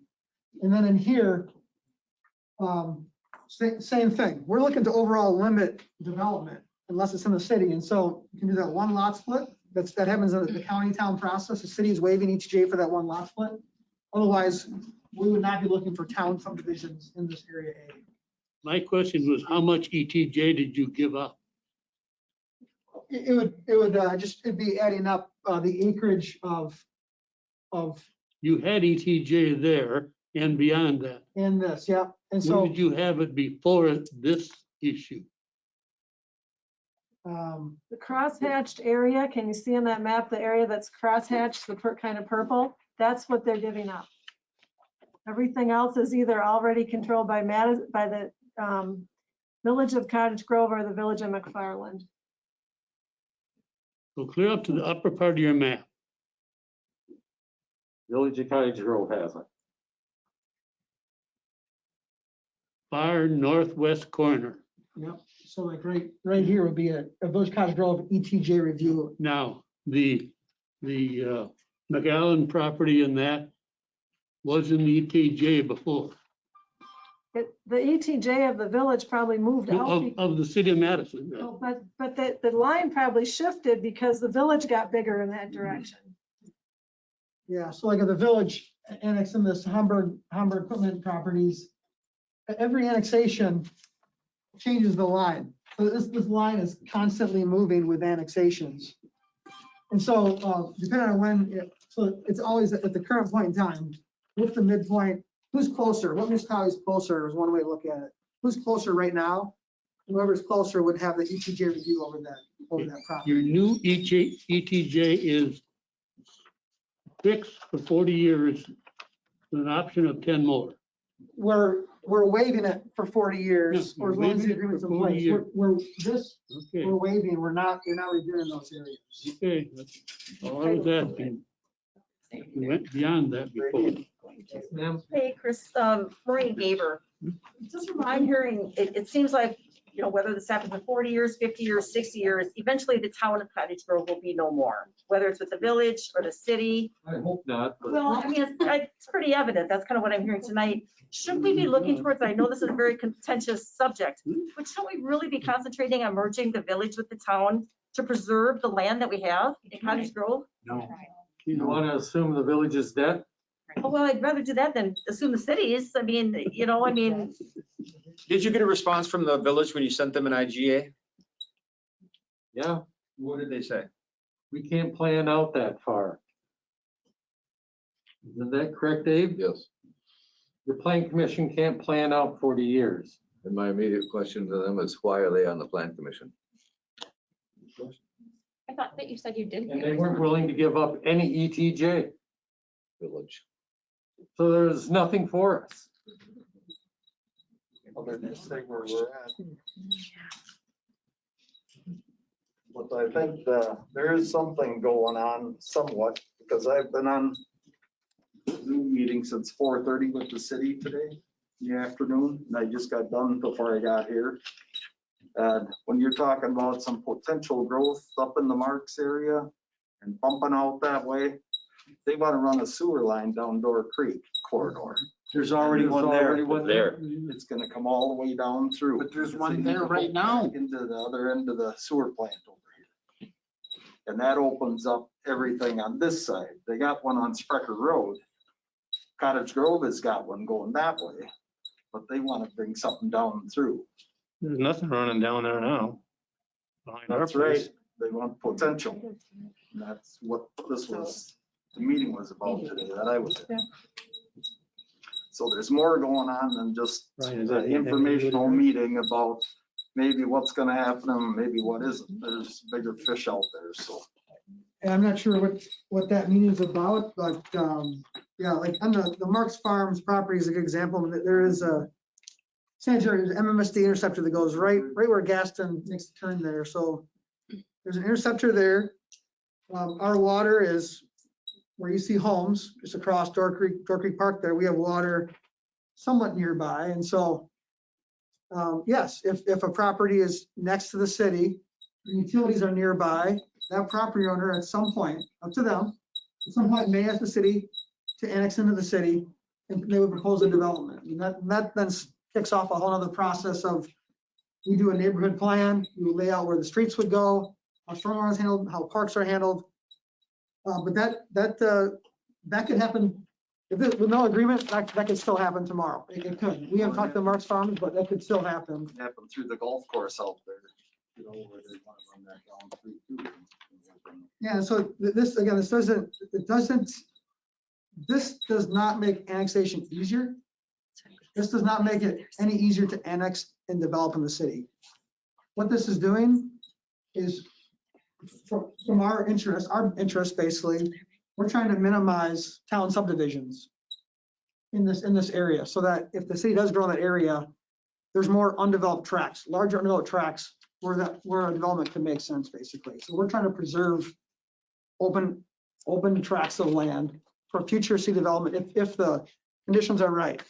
And then in here, same thing. We're looking to overall limit development unless it's in the city. And so you can do that 1 lot split. That happens in the county town process. The city is waiving ETJ for that 1 lot split. Otherwise, we would not be looking for town subdivisions in this area A. My question was, how much ETJ did you give up? it'd be adding up the acreage of You had ETJ there and beyond that. in this, yeah. And Where so, did you have it before this issue? The crosshatched area, can you see on that map, the area that's crosshatched, the kind of purple? That's what they're giving up. Everything else is either already controlled by the Village of Cottage Grove or the Village of McFarland. So clear up to the upper part of your map. Village of Cottage Grove has it. Far northwest corner. Yep, so like right here would be a Village Cottage Grove ETJ review. Now, the McAllen property in that was in the ETJ before, The ETJ of the village probably moved out. of the city of Madison. Oh, but the line probably shifted because the village got bigger in that direction. Yeah, so like at the village annexing this Hamburg equipment properties, every annexation changes the line. So this line is constantly moving with annexations. And so depending on when, so it's always at the current point in time, what's the midpoint, who's closer, what municipality is closer is one way to look at it. Who's closer right now? Whoever's closer would have the ETJ review over that property. Your new ETJ is fixed for 40 years with an option of 10 more. We're waiving it for 40 years, Yeah, or as long as the agreement's in 40 place. years. Okay. We're waiving, you're not reviewing those areas. Okay, that's all I was asking. We went beyond that before. Hey, Chris, Maureen Gaber. Just from what I'm hearing, it seems like, you know, whether this happens in 40 years, 50 years, 60 years, eventually the town of Cottage Grove will be no more, whether it's with the village or the city. I hope not. But Well, I mean, it's pretty evident. That's kind of what I'm hearing tonight. Shouldn't we be looking towards, I know this is a very contentious subject, but shouldn't we really be concentrating on merging the village with the town to preserve the land that we have in Cottage Grove? no. You want to assume the village is dead? Oh, well, I'd rather do that than assume the cities. I mean, you know, I mean, Did you get a response from the village when you sent them an IGA? Yeah, What did they say? we can't plan out that far. Isn't that correct, Dave? Yes. The plan commission can't plan out 40 years. And my immediate question to them is, why are they on the plan commission? I thought that you said you did. And they weren't willing to give up any ETJ. Village. So there's nothing for us. Other than stay where we're at. But I think there is something going on somewhat, because I've been on Zoom meeting since 4:30 with the city today in the afternoon, and I just got done before I got here. And when you're talking about some potential growth up in the Marks area and pumping out that way, they want to run a sewer line down Door Creek corridor. There's already one there. It's gonna come all the way down through. But there's one there right now. Into the other end of the sewer plant over here. And that opens up everything on this side. They got one on Sprecher Road. Cottage Grove has got one going that way, but they want to bring something down through. There's nothing running down there now. Behind our That's place. right. They want potential. And that's what this was, the meeting was about today that I was at. So there's more going on than just Right, is the that- informational meeting about maybe what's gonna happen and maybe what isn't. There's bigger fish out there, so. And I'm not sure what that meeting is about, but yeah, like on the Marks Farms property is a good example. There is a sanitary MMSD interceptor that goes right where Gaston makes the turn there. So there's an interceptor there. Our water is where you see homes, just across Door Creek Park there. We have water somewhat nearby. And so, yes, if a property is next to the city, utilities are nearby, that property owner at some point, up to them, at some point may ask the city to annex into the city, and they would propose a development. And that then kicks off a whole other process of, we do a neighborhood plan, we lay out where the streets would go, how stormwater is handled, how parks are handled. But that could happen, with no agreement, that could still happen tomorrow. It could. We haven't talked to Marks Farms, but that could still happen. Happen through the golf course out there. you know, where they want to run that down through too. Yeah, so this, again, this does not make annexation easier. This does not make it any easier to annex and develop in the city. What this is doing is, from our interest basically, we're trying to minimize town subdivisions in this area, so that if the city does grow in that area, there's more undeveloped tracts, larger undeveloped tracts where a development can make sense, basically. So we're trying to preserve open tracts of land for future city development if the conditions are right.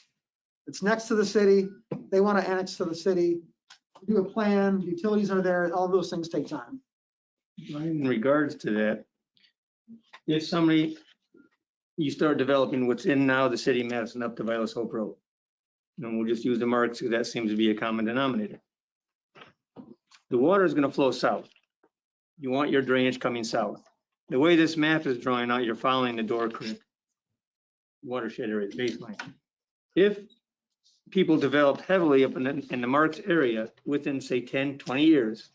It's next to the city, they want to annex to the city, do a plan, utilities are there, all those things take time. In regards to that, if you start developing what's in now the city of Madison up to Vilas Hope Road, and we'll just use the marks because that seems to be a common denominator. The water is going to flow south. You want your drainage coming south. The way this map is drawing out, you're following the Door Creek watershed area baseline. If people developed heavily up in the Marks area within, say, 10, 20 years,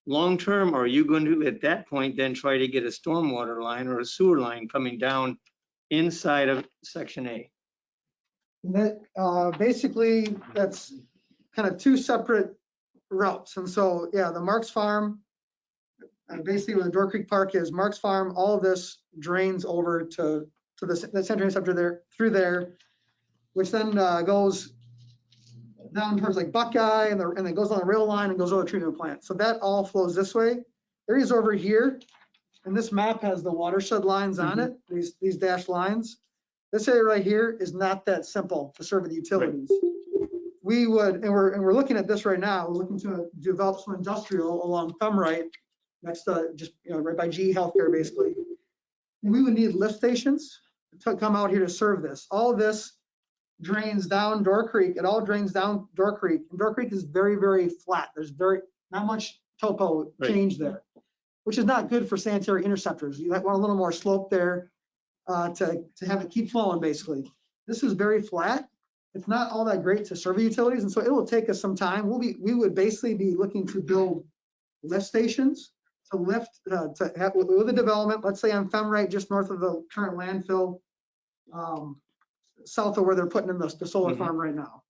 long-term, are you going to, at that point, then try to get a stormwater line or a sewer line coming down inside of Section A? That basically, that's kind of two separate routes. And so, yeah, the Marks Farm, basically where the Door Creek Park is, Marks Farm, all of this drains over to the center receptor there, through there, which then goes down towards like Buckeye and then goes on the rail line and goes over the treatment plant. So that all flows this way. Areas over here, and this map has the watershed lines on it, these dashed lines. This area right here is not that simple to serve with utilities. We would, and we're looking at this right now, we're looking to develop some industrial along Thumbright, next to just, right by GE Healthcare, basically. And we would need lift stations to come out here to serve this. All of this drains down Door Creek. It all drains down Door Creek. And Door Creek is very, very flat. There's not much topo change there, which is not good for sanitary interceptors. You want a little more slope there to have it keep flowing, basically. This is very flat. It's not all that great to serve utilities, and so it will take us some time. We would basically be looking to build lift stations to lift to have with the development. Let's say on Thumbright, just north of the current landfill, south of where they're putting in the solar farm right now.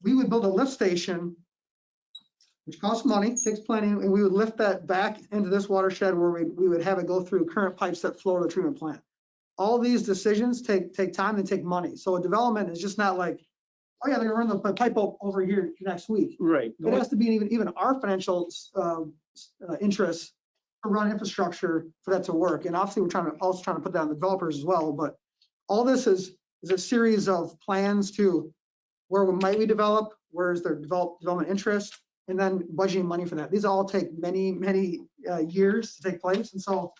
We would build a lift station, which costs money, takes planning, and we would lift that back into this watershed where we would have it go through current pipes that flow to the treatment plant. All these decisions take time and take money. So a development is just not like, oh yeah, they're gonna run the pipe over here next week. Right. It has to be even our financial interests to run infrastructure for that to work. And obviously we're also trying to put that on the developers as well. But all this is a series of plans to where might we develop, where is their development interest, and then budgeting money for that. These all take many, many years to take place. And so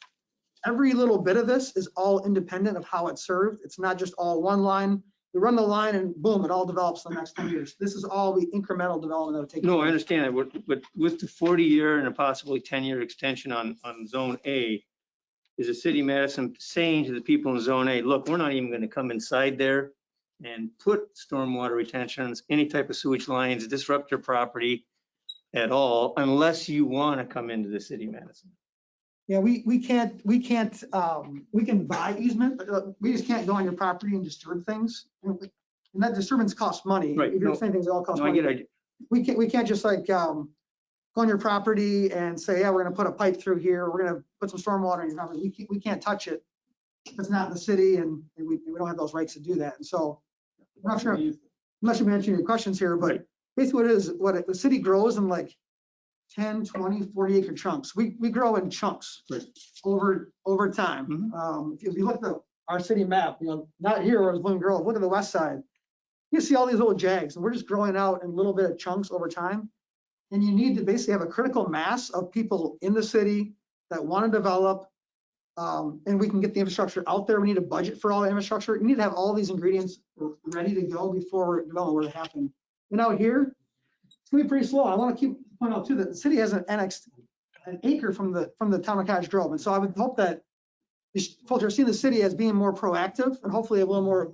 every little bit of this is all independent of how it's served. It's not just all one line. We run the line and boom, it all develops in the next 10 years. This is all the incremental development that will take place. No, I understand that, but with the 40-year and a possibly 10-year extension on Zone A, is the city of Madison saying to the people in Zone A, look, we're not even going to come inside there and put stormwater retentions, any type of sewage lines, disrupt your property at all, unless you want to come into the city of Madison? Yeah, we can buy easement, but we just can't go on your property and disturb things. And that disturbance costs money. Right. If you're saying things, it all costs No, I money. get it. We can't just like go on your property and say, yeah, we're gonna put a pipe through here. We're gonna put some stormwater in your property. We can't touch it. It's not in the city, and we don't have those rights to do that. And so I'm not sure, unless you're answering your questions here, but basically what it is, the city grows in like 10, 20, 40 acre chunks. We grow in chunks over time. If you look at our city map, not here where it's Bloom Grove, look at the west side. You see all these little jags, and we're just growing out in a little bit of chunks over time. And you need to basically have a critical mass of people in the city that want to develop, and we can get the infrastructure out there. We need a budget for all the infrastructure. You need to have all these ingredients ready to go before development were to happen. And out here, it's gonna be pretty slow. I want to keep pointing out too that the city hasn't annexed an acre from the town of Cottage Grove, and so I would hope that these folks are seeing the city as being more proactive and hopefully a little more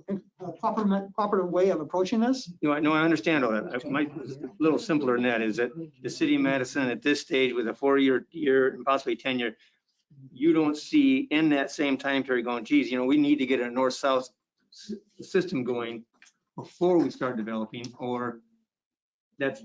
cooperative way of approaching this. No, I understand all that. My, a little simpler than that is that the city of Madison at this stage with a 4-year and possibly 10-year, you don't see in that same time period going, geez, we need to get a north-south system going before we start developing, or that's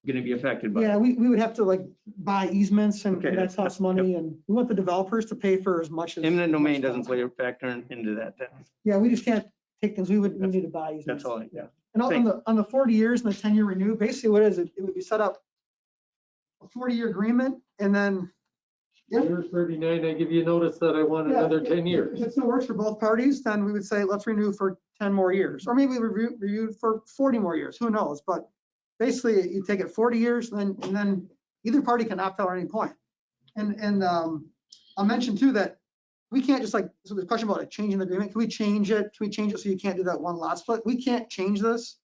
going to be affected by. Yeah, we would have to like buy easements and Okay, that costs money, and we want the developers to pay for as much as. Eminent domain doesn't play a factor into that then. Yeah, we just can't take things, we need to buy easements. That's all, yeah. And on the 40 years and the 10-year renew, basically what it is, it would be set up a 40-year agreement, and then. Year 39, I give you notice that I want another 10 years. If it still works for both parties, then we would say, let's renew for 10 more years, or maybe we review for 40 more years, who knows? But basically, you take it 40 years, and then either party can opt out at any point. And I'll mention too that we can't just like, so the question about like changing the agreement, can we change it? Can we change it so you can't do that one lot split? We can't change this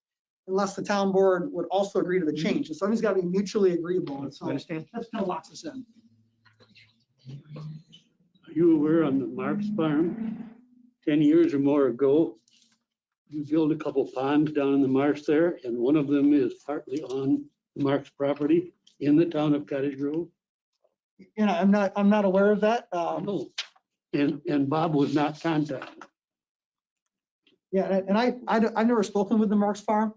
unless the town board would also agree to the change. And something's got to be mutually agreeable. And so that's kind of locks us in. Are you aware on the Marks Farm, 10 years or more ago, you built a couple ponds down in the marsh there, and one of them is partly on the Marks property in the town of Cottage Grove? I'm not aware of that. No. And Bob was not contacted. Yeah, and I've never spoken with the Marks Farm.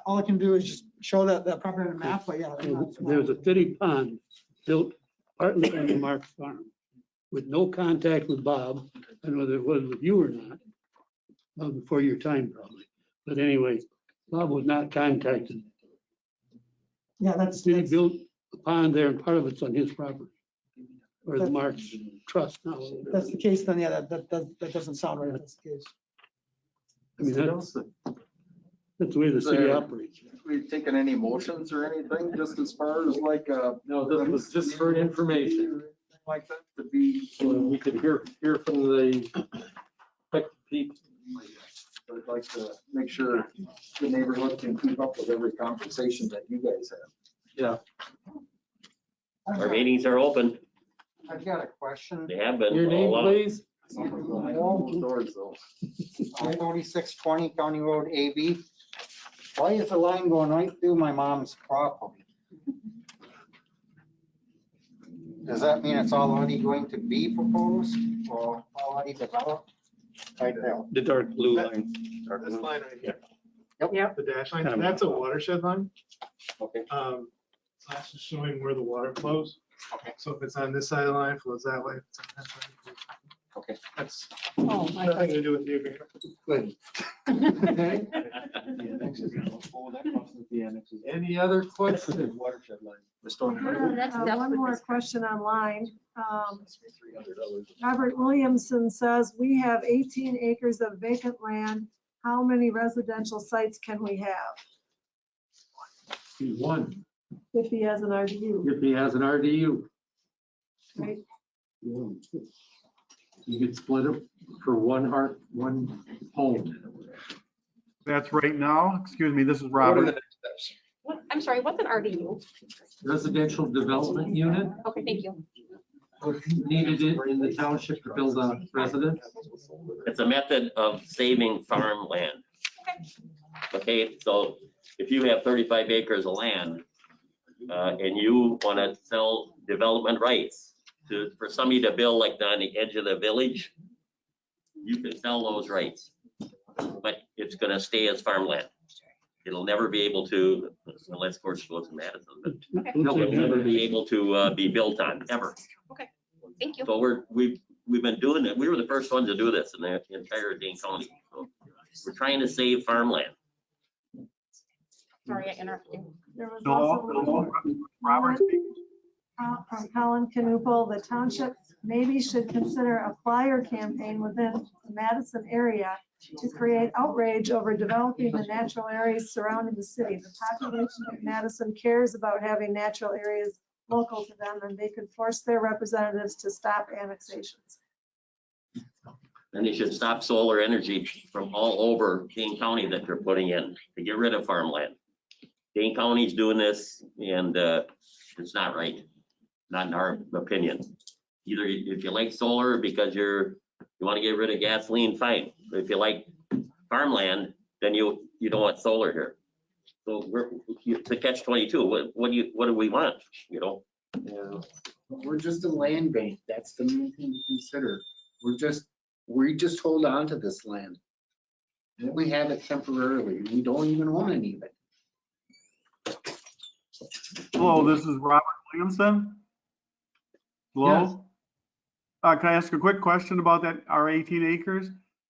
All I can do is just show that property on the map, but yeah. There's a city pond built partly on the Marks Farm with no contact with Bob. I don't know whether it was with you or not, before your time probably. But anyway, Bob was not contacted. Yeah, that's. City built a pond there and part of it's on his property, or the Marks Trust now. That's the case, then yeah, that doesn't sound right if that's the case. I mean, that's the way the city operates. We taken any motions or anything, just as far as like, No, this was just for information, like that to be. so we could hear from the people. I'd like to make sure the neighborhood can keep up with every conversation that you guys have. Yeah. Our meetings are open. I've got a question. They have been. Your for a name, long- please? Doors though. 4620 County Road AB. Why is the line going right through my mom's property? Does that mean it's already going to be proposed or already developed? Right there. The dark blue line. This line right here. Yep. The dash line, Kind of- that's a watershed line. Okay. That's just showing where the water flows. Okay. So if it's on this side of the line, it flows that way. If it's on that side, it flows that way. Okay. That's Oh, nothing to do with the agreement. Good. Okay. Any other questions? Watershed line. One more question online. Robert Williamson says, we have 18 acres of vacant land. How many residential sites can we have One, if he has an RDU? if he has an RDU, Right? you could split it for one home. That's right now. Excuse me, this is Robert. What, I'm sorry, what's an RDU? Residential development unit, Okay, thank you. needed it in the township to build a residence. It's a method of saving farmland. Okay, so if you have 35 acres of land and you want to sell development rights for somebody to build like on the edge of the village, you can sell those rights, but it's going to stay as farmland. It'll never be able to, unless of course it goes to Madison, but it'll never be able to be built on, ever. Okay, thank you. So we've been doing it. We were the first ones to do this in the entire Dane County. So we're trying to save farmland. Sorry, I interrupted you. There was also Robert. from Colin Knupel, the township maybe should consider a flyer campaign within the Madison area to create outrage over developing the natural areas surrounding the city. The population of Madison cares about having natural areas local to them, and they could force their representatives to stop annexations. And they should stop solar energy from all over Dane County that they're putting in to get rid of farmland. Dane County's doing this and it's not right, not in our opinion. Either if you like solar because you're You want to get rid of gasoline, fine. But if you like farmland, then you don't want solar here. So it's a catch 22. What do we want, you know? Yeah. We're just a land bank. That's the main thing to consider. We just hold on to this land. And we have it temporarily. We don't even own any of it. Hello, this is Robert Williamson. Hello? Can I ask a quick question about that, our 18 acres?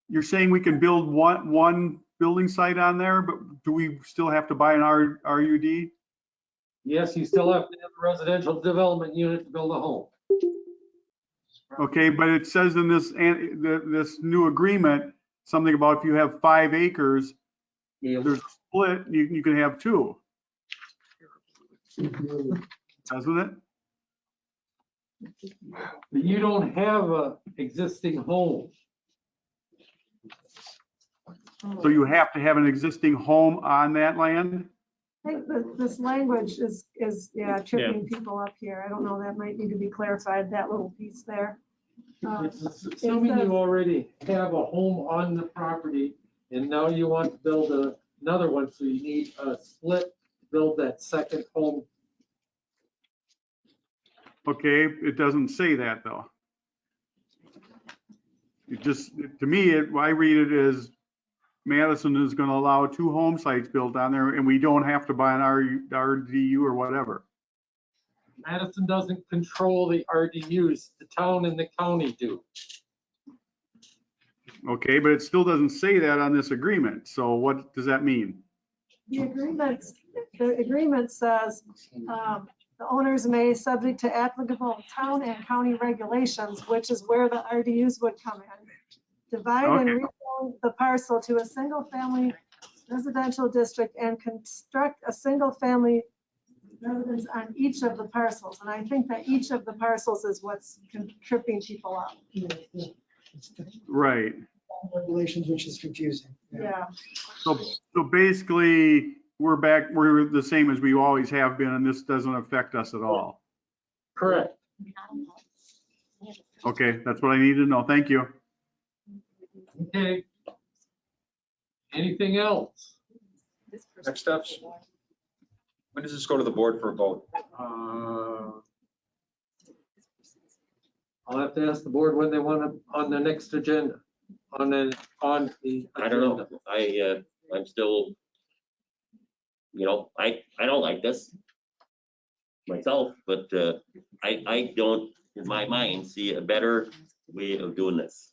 You're saying we can build one building site on there, but do we still have to buy an RUD? Yes, you still have to have a residential development unit to build a home. Okay, but it says in this new agreement, something about if you have 5 acres, there's a split, you can have 2. Doesn't it? But you don't have a existing home. So you have to have an existing home on that land? I think that this language is tripping people up here. I don't know, that might need to be clarified, that little piece there. Assuming you already have a home on the property and now you want to build another one, so you need a split to build that second home. Okay, it doesn't say that though. It just, to me, I read it as Madison is going to allow 2 home sites built on there and we don't have to buy an RDU or whatever. Madison doesn't control the RDUs, the town and the county do. Okay, but it still doesn't say that on this agreement. So what does that mean? The agreement says the owners may, subject to applicable town and county regulations, which is where the RDUs would come in, divide and rezone the parcel to a single-family residential district and construct a single-family residence on each of the parcels. And I think that each of the parcels is what's tripping people up. Right. Regulations, which is confusing. Yeah. So basically, we're the same as we always have been, and this doesn't affect us at all. Correct. Okay, that's what I need to know. Thank you. Okay. Anything else? Next steps. When does this go to the board for a vote? I'll have to ask the board when they want it on the next agenda, on the I don't know. I'm still, I don't like this myself, but I don't, in my mind, see a better way of doing this.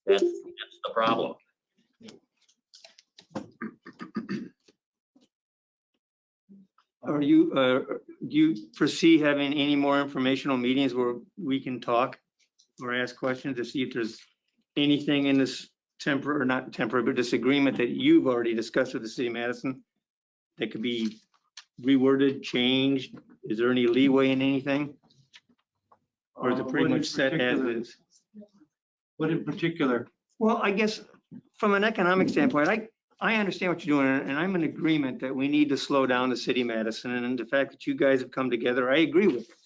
That's the problem. Do you foresee having any more informational meetings where we can talk or ask questions to see if there's anything in this temporary, or not temporary, but this agreement that you've already discussed with the city of Madison that could be reworded, changed? Is there any leeway in anything? Or is it pretty much set as is? What in particular? Well, I guess from an economic standpoint, I understand what you're doing, and I'm in agreement that we need to slow down the city of Madison, and the fact that you guys have come together, I agree with it.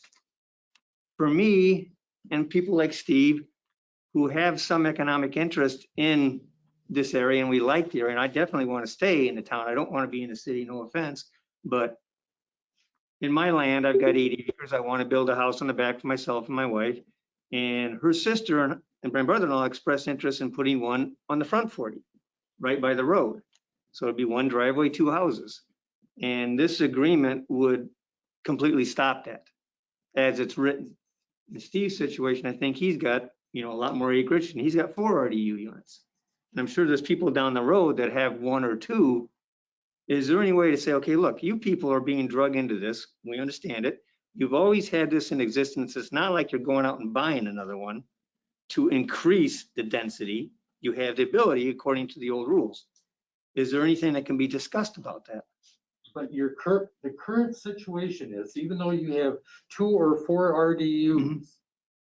For me, and people like Steve, who have some economic interest in this area, and we like the area, and I definitely want to stay in the town. I don't want to be in the city, no offense, but in my land, I've got 80 acres. I want to build a house on the back for myself and my wife, and her sister and my brother-in-law expressed interest in putting one on the front 40. Right by the road. So it'd be 1 driveway, 2 houses. And this agreement would completely stop that as it's written. In Steve's situation, I think he's got, a lot more acreage and he's got 4 RDU units. And I'm sure there's people down the road that have 1 or 2. Is there any way to say, okay, look, you people are being drug into this. We understand it. You've always had this in existence. It's not like you're going out and buying another one to increase the density. You have the ability according to the old rules. Is there anything that can be discussed about that? But the current situation is, even though you have 2 or 4 RDUs,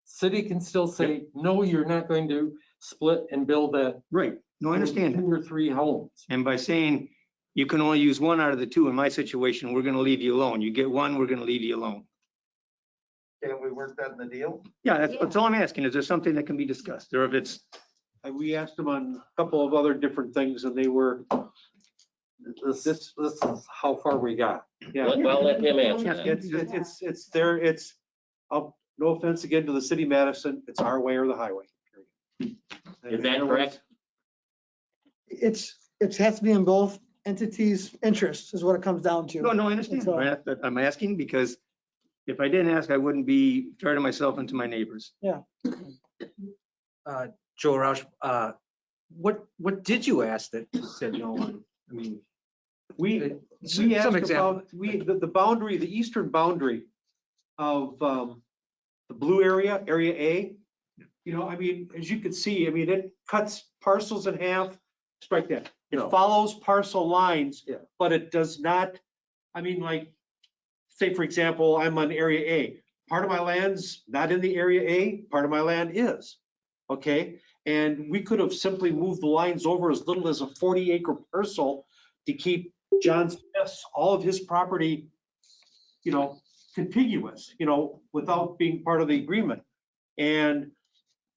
city can still say, no, you're not going to split and build that. Right. No, I understand. 2 or 3 homes. And by saying you can only use 1 out of the 2 in my situation, we're going to leave you alone. You get 1, we're going to leave you alone. Can we work that in the deal? Yeah, that's all I'm asking. Is there something that can be discussed? Or if it's, We asked them on a couple of other different things and they were, This is how far we got. yeah. Well, let him answer that. It's there, no offense again to the city of Madison, it's our way or the highway. period. Is that correct? It has to be in both entities' interests is what it comes down to. no, I understand. I'm asking because if I didn't ask, I wouldn't be turning myself into my neighbors. Yeah. Joe Roush, what did you ask that you said no on? I mean, We Some asked example. about, the boundary, the eastern boundary of the blue area, area A. You know, I mean, as you can see, I mean, it cuts parcels in half, strike that. It follows parcel lines, but it does not, I mean, like, say, for example, I'm on area A. Part of my land's not in the area A, part of my land is, okay? And we could have simply moved the lines over as little as a 40-acre parcel to keep John Smith's, all of his property, you know, contiguous, you know, without being part of the agreement. And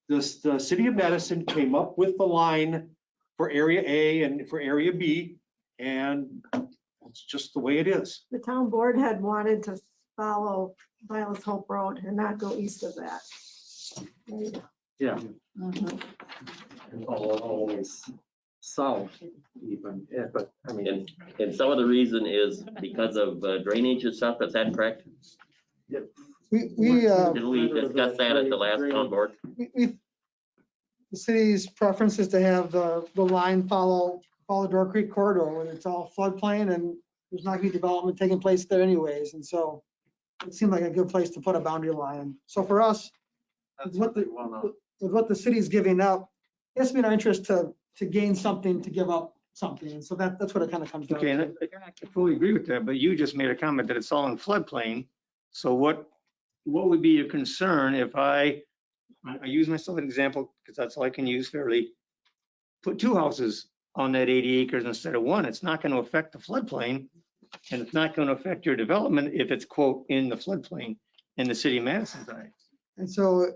the city of Madison came up with the line for area A and for area B, and it's just the way it is. The town board had wanted to follow Violet's Hope Road and not go east of that. There you go. Yeah. Mhm. Always south even, yeah, but I mean. And some of the reason is because of drainage and stuff, is that correct? Did we discuss that at the last town board? The city's preference is to have the line follow Door Creek corridor, and it's all floodplain, and there's not gonna be development taking place there anyways, and so it seemed like a good place to put a boundary line. So for us, with what the city's giving up, it has to be in our interest to gain something, to give up something, and so that's what it kind of comes down Okay, and to. I fully agree with that, but you just made a comment that it's all in floodplain. So what would be your concern if I use myself as an example, because that's all I can use fairly, put two houses on that 80 acres instead of one? It's not going to affect the floodplain, and it's not going to affect your development if it's quote in the floodplain in the city of Madison side. And so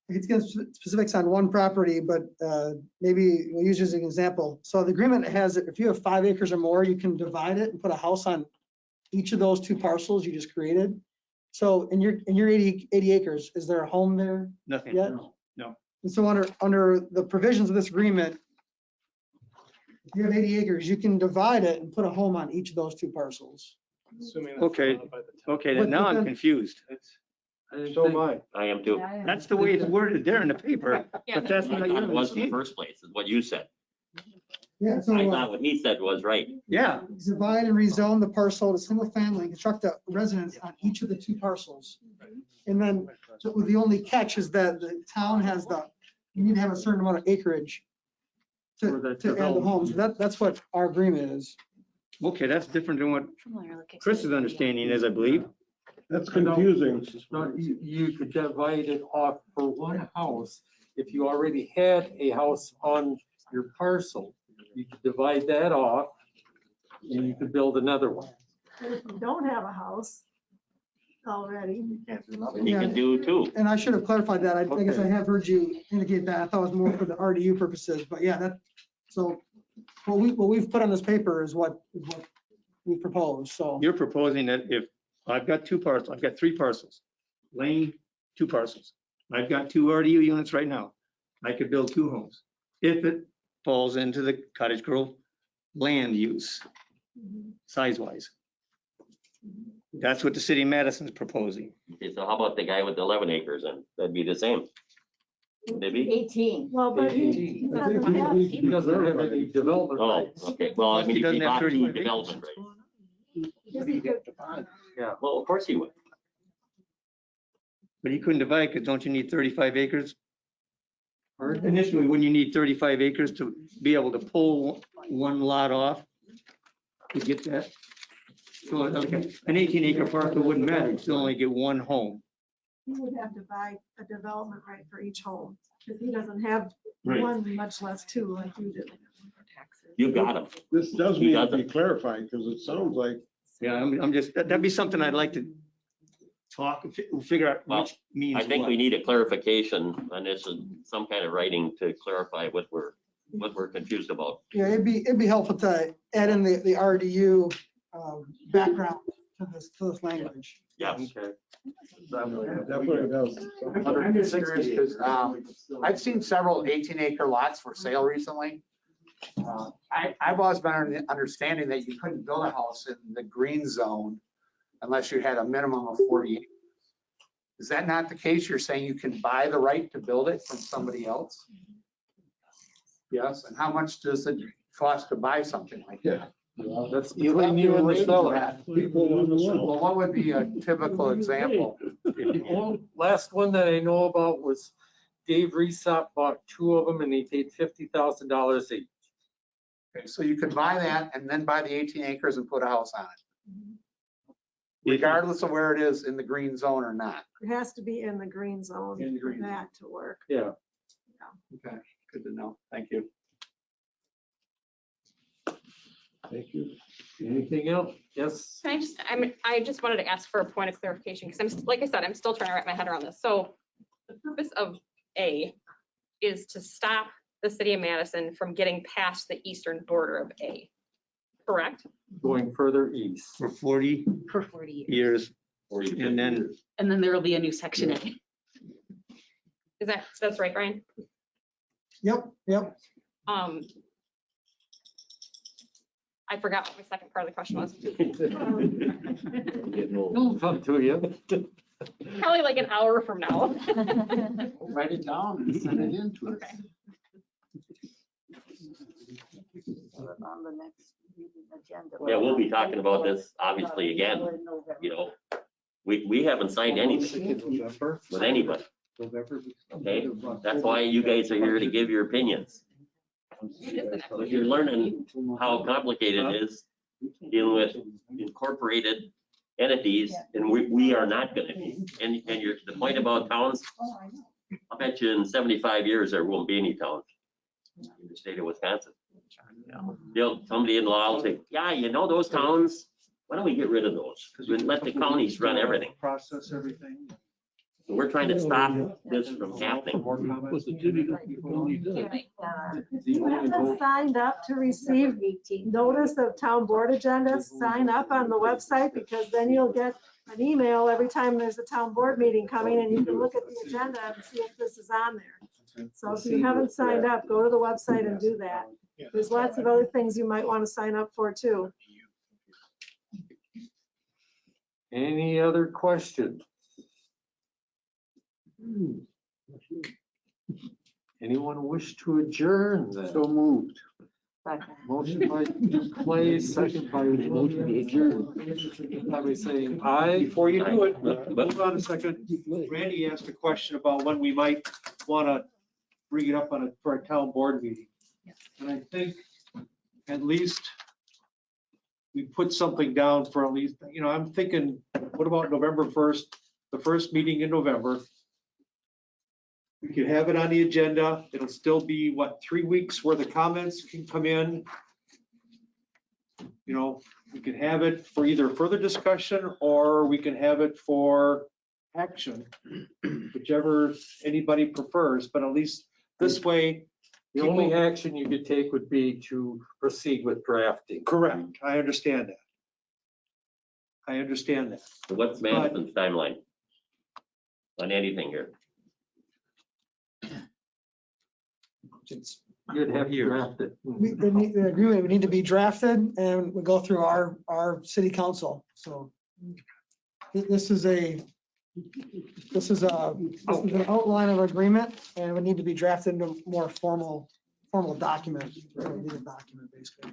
it's getting specifics on one property, but maybe we'll use as an example. So the agreement has, if you have 5 acres or more, you can divide it and put a house on each of those two parcels you just created. So in your 80 acres, is there a home there? Nothing, yet? no. And so under the provisions of this agreement, if you have 80 acres, you can divide it and put a home on each of those two parcels. Okay, then now I'm confused. So am I. I am too. That's the way it's worded there in the paper, but that's I not. thought it was in the first place, is what you said. Yeah, so I thought what he said was right. Yeah. divide and rezone the parcel to single family, construct a residence on each of the two parcels. And then the only catch is that the town has you need to have a certain amount of acreage to add the homes. That's what our agreement is. Okay, that's different than what Chris's understanding is, I believe. That's confusing. You could divide it off for one house. If you already had a house on your parcel, you could divide that off and you could build another one. But if you don't have a house already. You can do too. And I should have clarified that. I guess I have heard you indicate that. I thought it was more for the RDU purposes, but yeah, so what we've put on this paper is what we propose, so. You're proposing that if I've got two parcels, I've got 3 parcels, Lane, 2 parcels. I've got 2 RDU units right now. I could build 2 homes if it falls into the Cottage Grove land use, size-wise. That's what the city of Madison's proposing. Okay, so how about the guy with 11 acres and that'd be the same? Maybe? 18. Well, but he doesn't have. He doesn't have any development Oh, rights. okay. Well, I mean, He if doesn't he have bought 35 two acres. development rights. Yeah. Well, of course he would. But he couldn't divide because don't you need 35 acres? Initially, wouldn't you need 35 acres to be able to pull one lot off to get that? So okay, an 18-acre parcel wouldn't matter, you'd still only get 1 home. He would have to buy a development right for each home, because he doesn't have Right. one, much less 2 like you do. You got him. This does He need to doesn't. be clarified because it sounds like Yeah, I'm just, that'd be something I'd like to talk, figure out Well, which means I think what. we need a clarification on this, some kind of writing to clarify what we're confused about. Yeah, it'd be helpful to add in the RDU background to this language. Yes. Definitely does. I'm just curious because I've seen several 18-acre lots for sale recently. I've always been under the understanding that you couldn't build a house in the green zone unless you had a minimum of 40 acres. Is that not the case? You're saying you can buy the right to build it from somebody else? Yes, and how much does it cost to buy something like that? That's between you and the seller. Well, what would be a typical example? The last one that I know about was Dave Resop bought 2 of them and he paid $50,000 each. Okay, so you could buy that and then buy the 18 acres and put a house on it, regardless of where it is in the green zone or not. It has to be in the green zone In the for green that to work. Yeah. Okay, good to know. Thank you. Thank you. Anything else? Yes. Can I just wanted to ask for a point of clarification because like I said, I'm still trying to wrap my head around this. So the purpose of A is to stop the city of Madison from getting past the eastern border of A, correct? Going further east. For 40 For 40 years. And then there will be a new section A. Is that's right, Brian? Yep. I forgot what my second part of the question was. It'll come to you. Probably like an hour from now. Write it down and send it in to us. On the next agenda. Yeah, we'll be talking about this obviously again, we haven't signed anything with anybody. Okay, that's why you guys are here to give your opinions. But you're learning how complicated it is dealing with incorporated entities, and we are not gonna be. And the point about towns, I bet you in 75 years, there won't be any towns in the state of Wisconsin. Somebody in law will say, yeah, you know those towns, why don't we get rid of those? Because let the counties run everything. Process everything. So we're trying to stop this from happening. You haven't signed up to receive notice of town board agendas, sign up on the website because then you'll get an email every time there's a town board meeting coming and you can look at the agenda and see if this is on there. So if you haven't signed up, go to the website and do that. There's lots of other things you might want to sign up for too. Any other questions? Anyone wish to adjourn then? So moved. Motion by Clay, second by motion to adjourn. By saying aye. Before you do it, hold on a second. Randy asked a question about when we might want to bring it up for a town board meeting. And I think at least we put something down for at least, I'm thinking, what about November 1st, the first meeting in November? We could have it on the agenda. It'll still be, 3 weeks where the comments can come in. We can have it for either further discussion or we can have it for action, whichever anybody prefers, but at least this way. The only action you could take would be to proceed with drafting. Correct. I understand that. So what's Madison's timeline on anything here? You'd have to draft it. The agreement would need to be drafted and we go through our city council. So this is an outline of agreement and it would need to be drafted into a more formal document, legal document basically.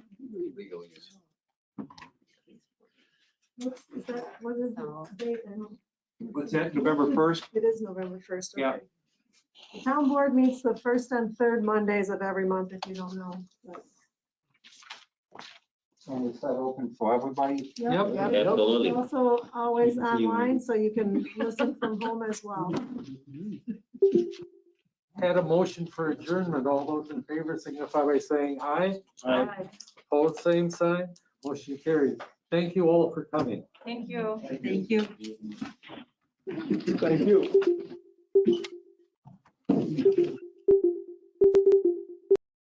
What is the date? What's that, November 1st? It is November 1st. Yeah. Okay. The town board meets the first and third Mondays of every month, if you don't know. So is that open for everybody? Yep. Absolutely. It's also always online, so you can listen from home as well. Had a motion for adjournment. All those in favor signify by saying aye. Aye. Opposed, same sign. Motion carried. Thank you all for coming. Thank you. Thank you. Thank you.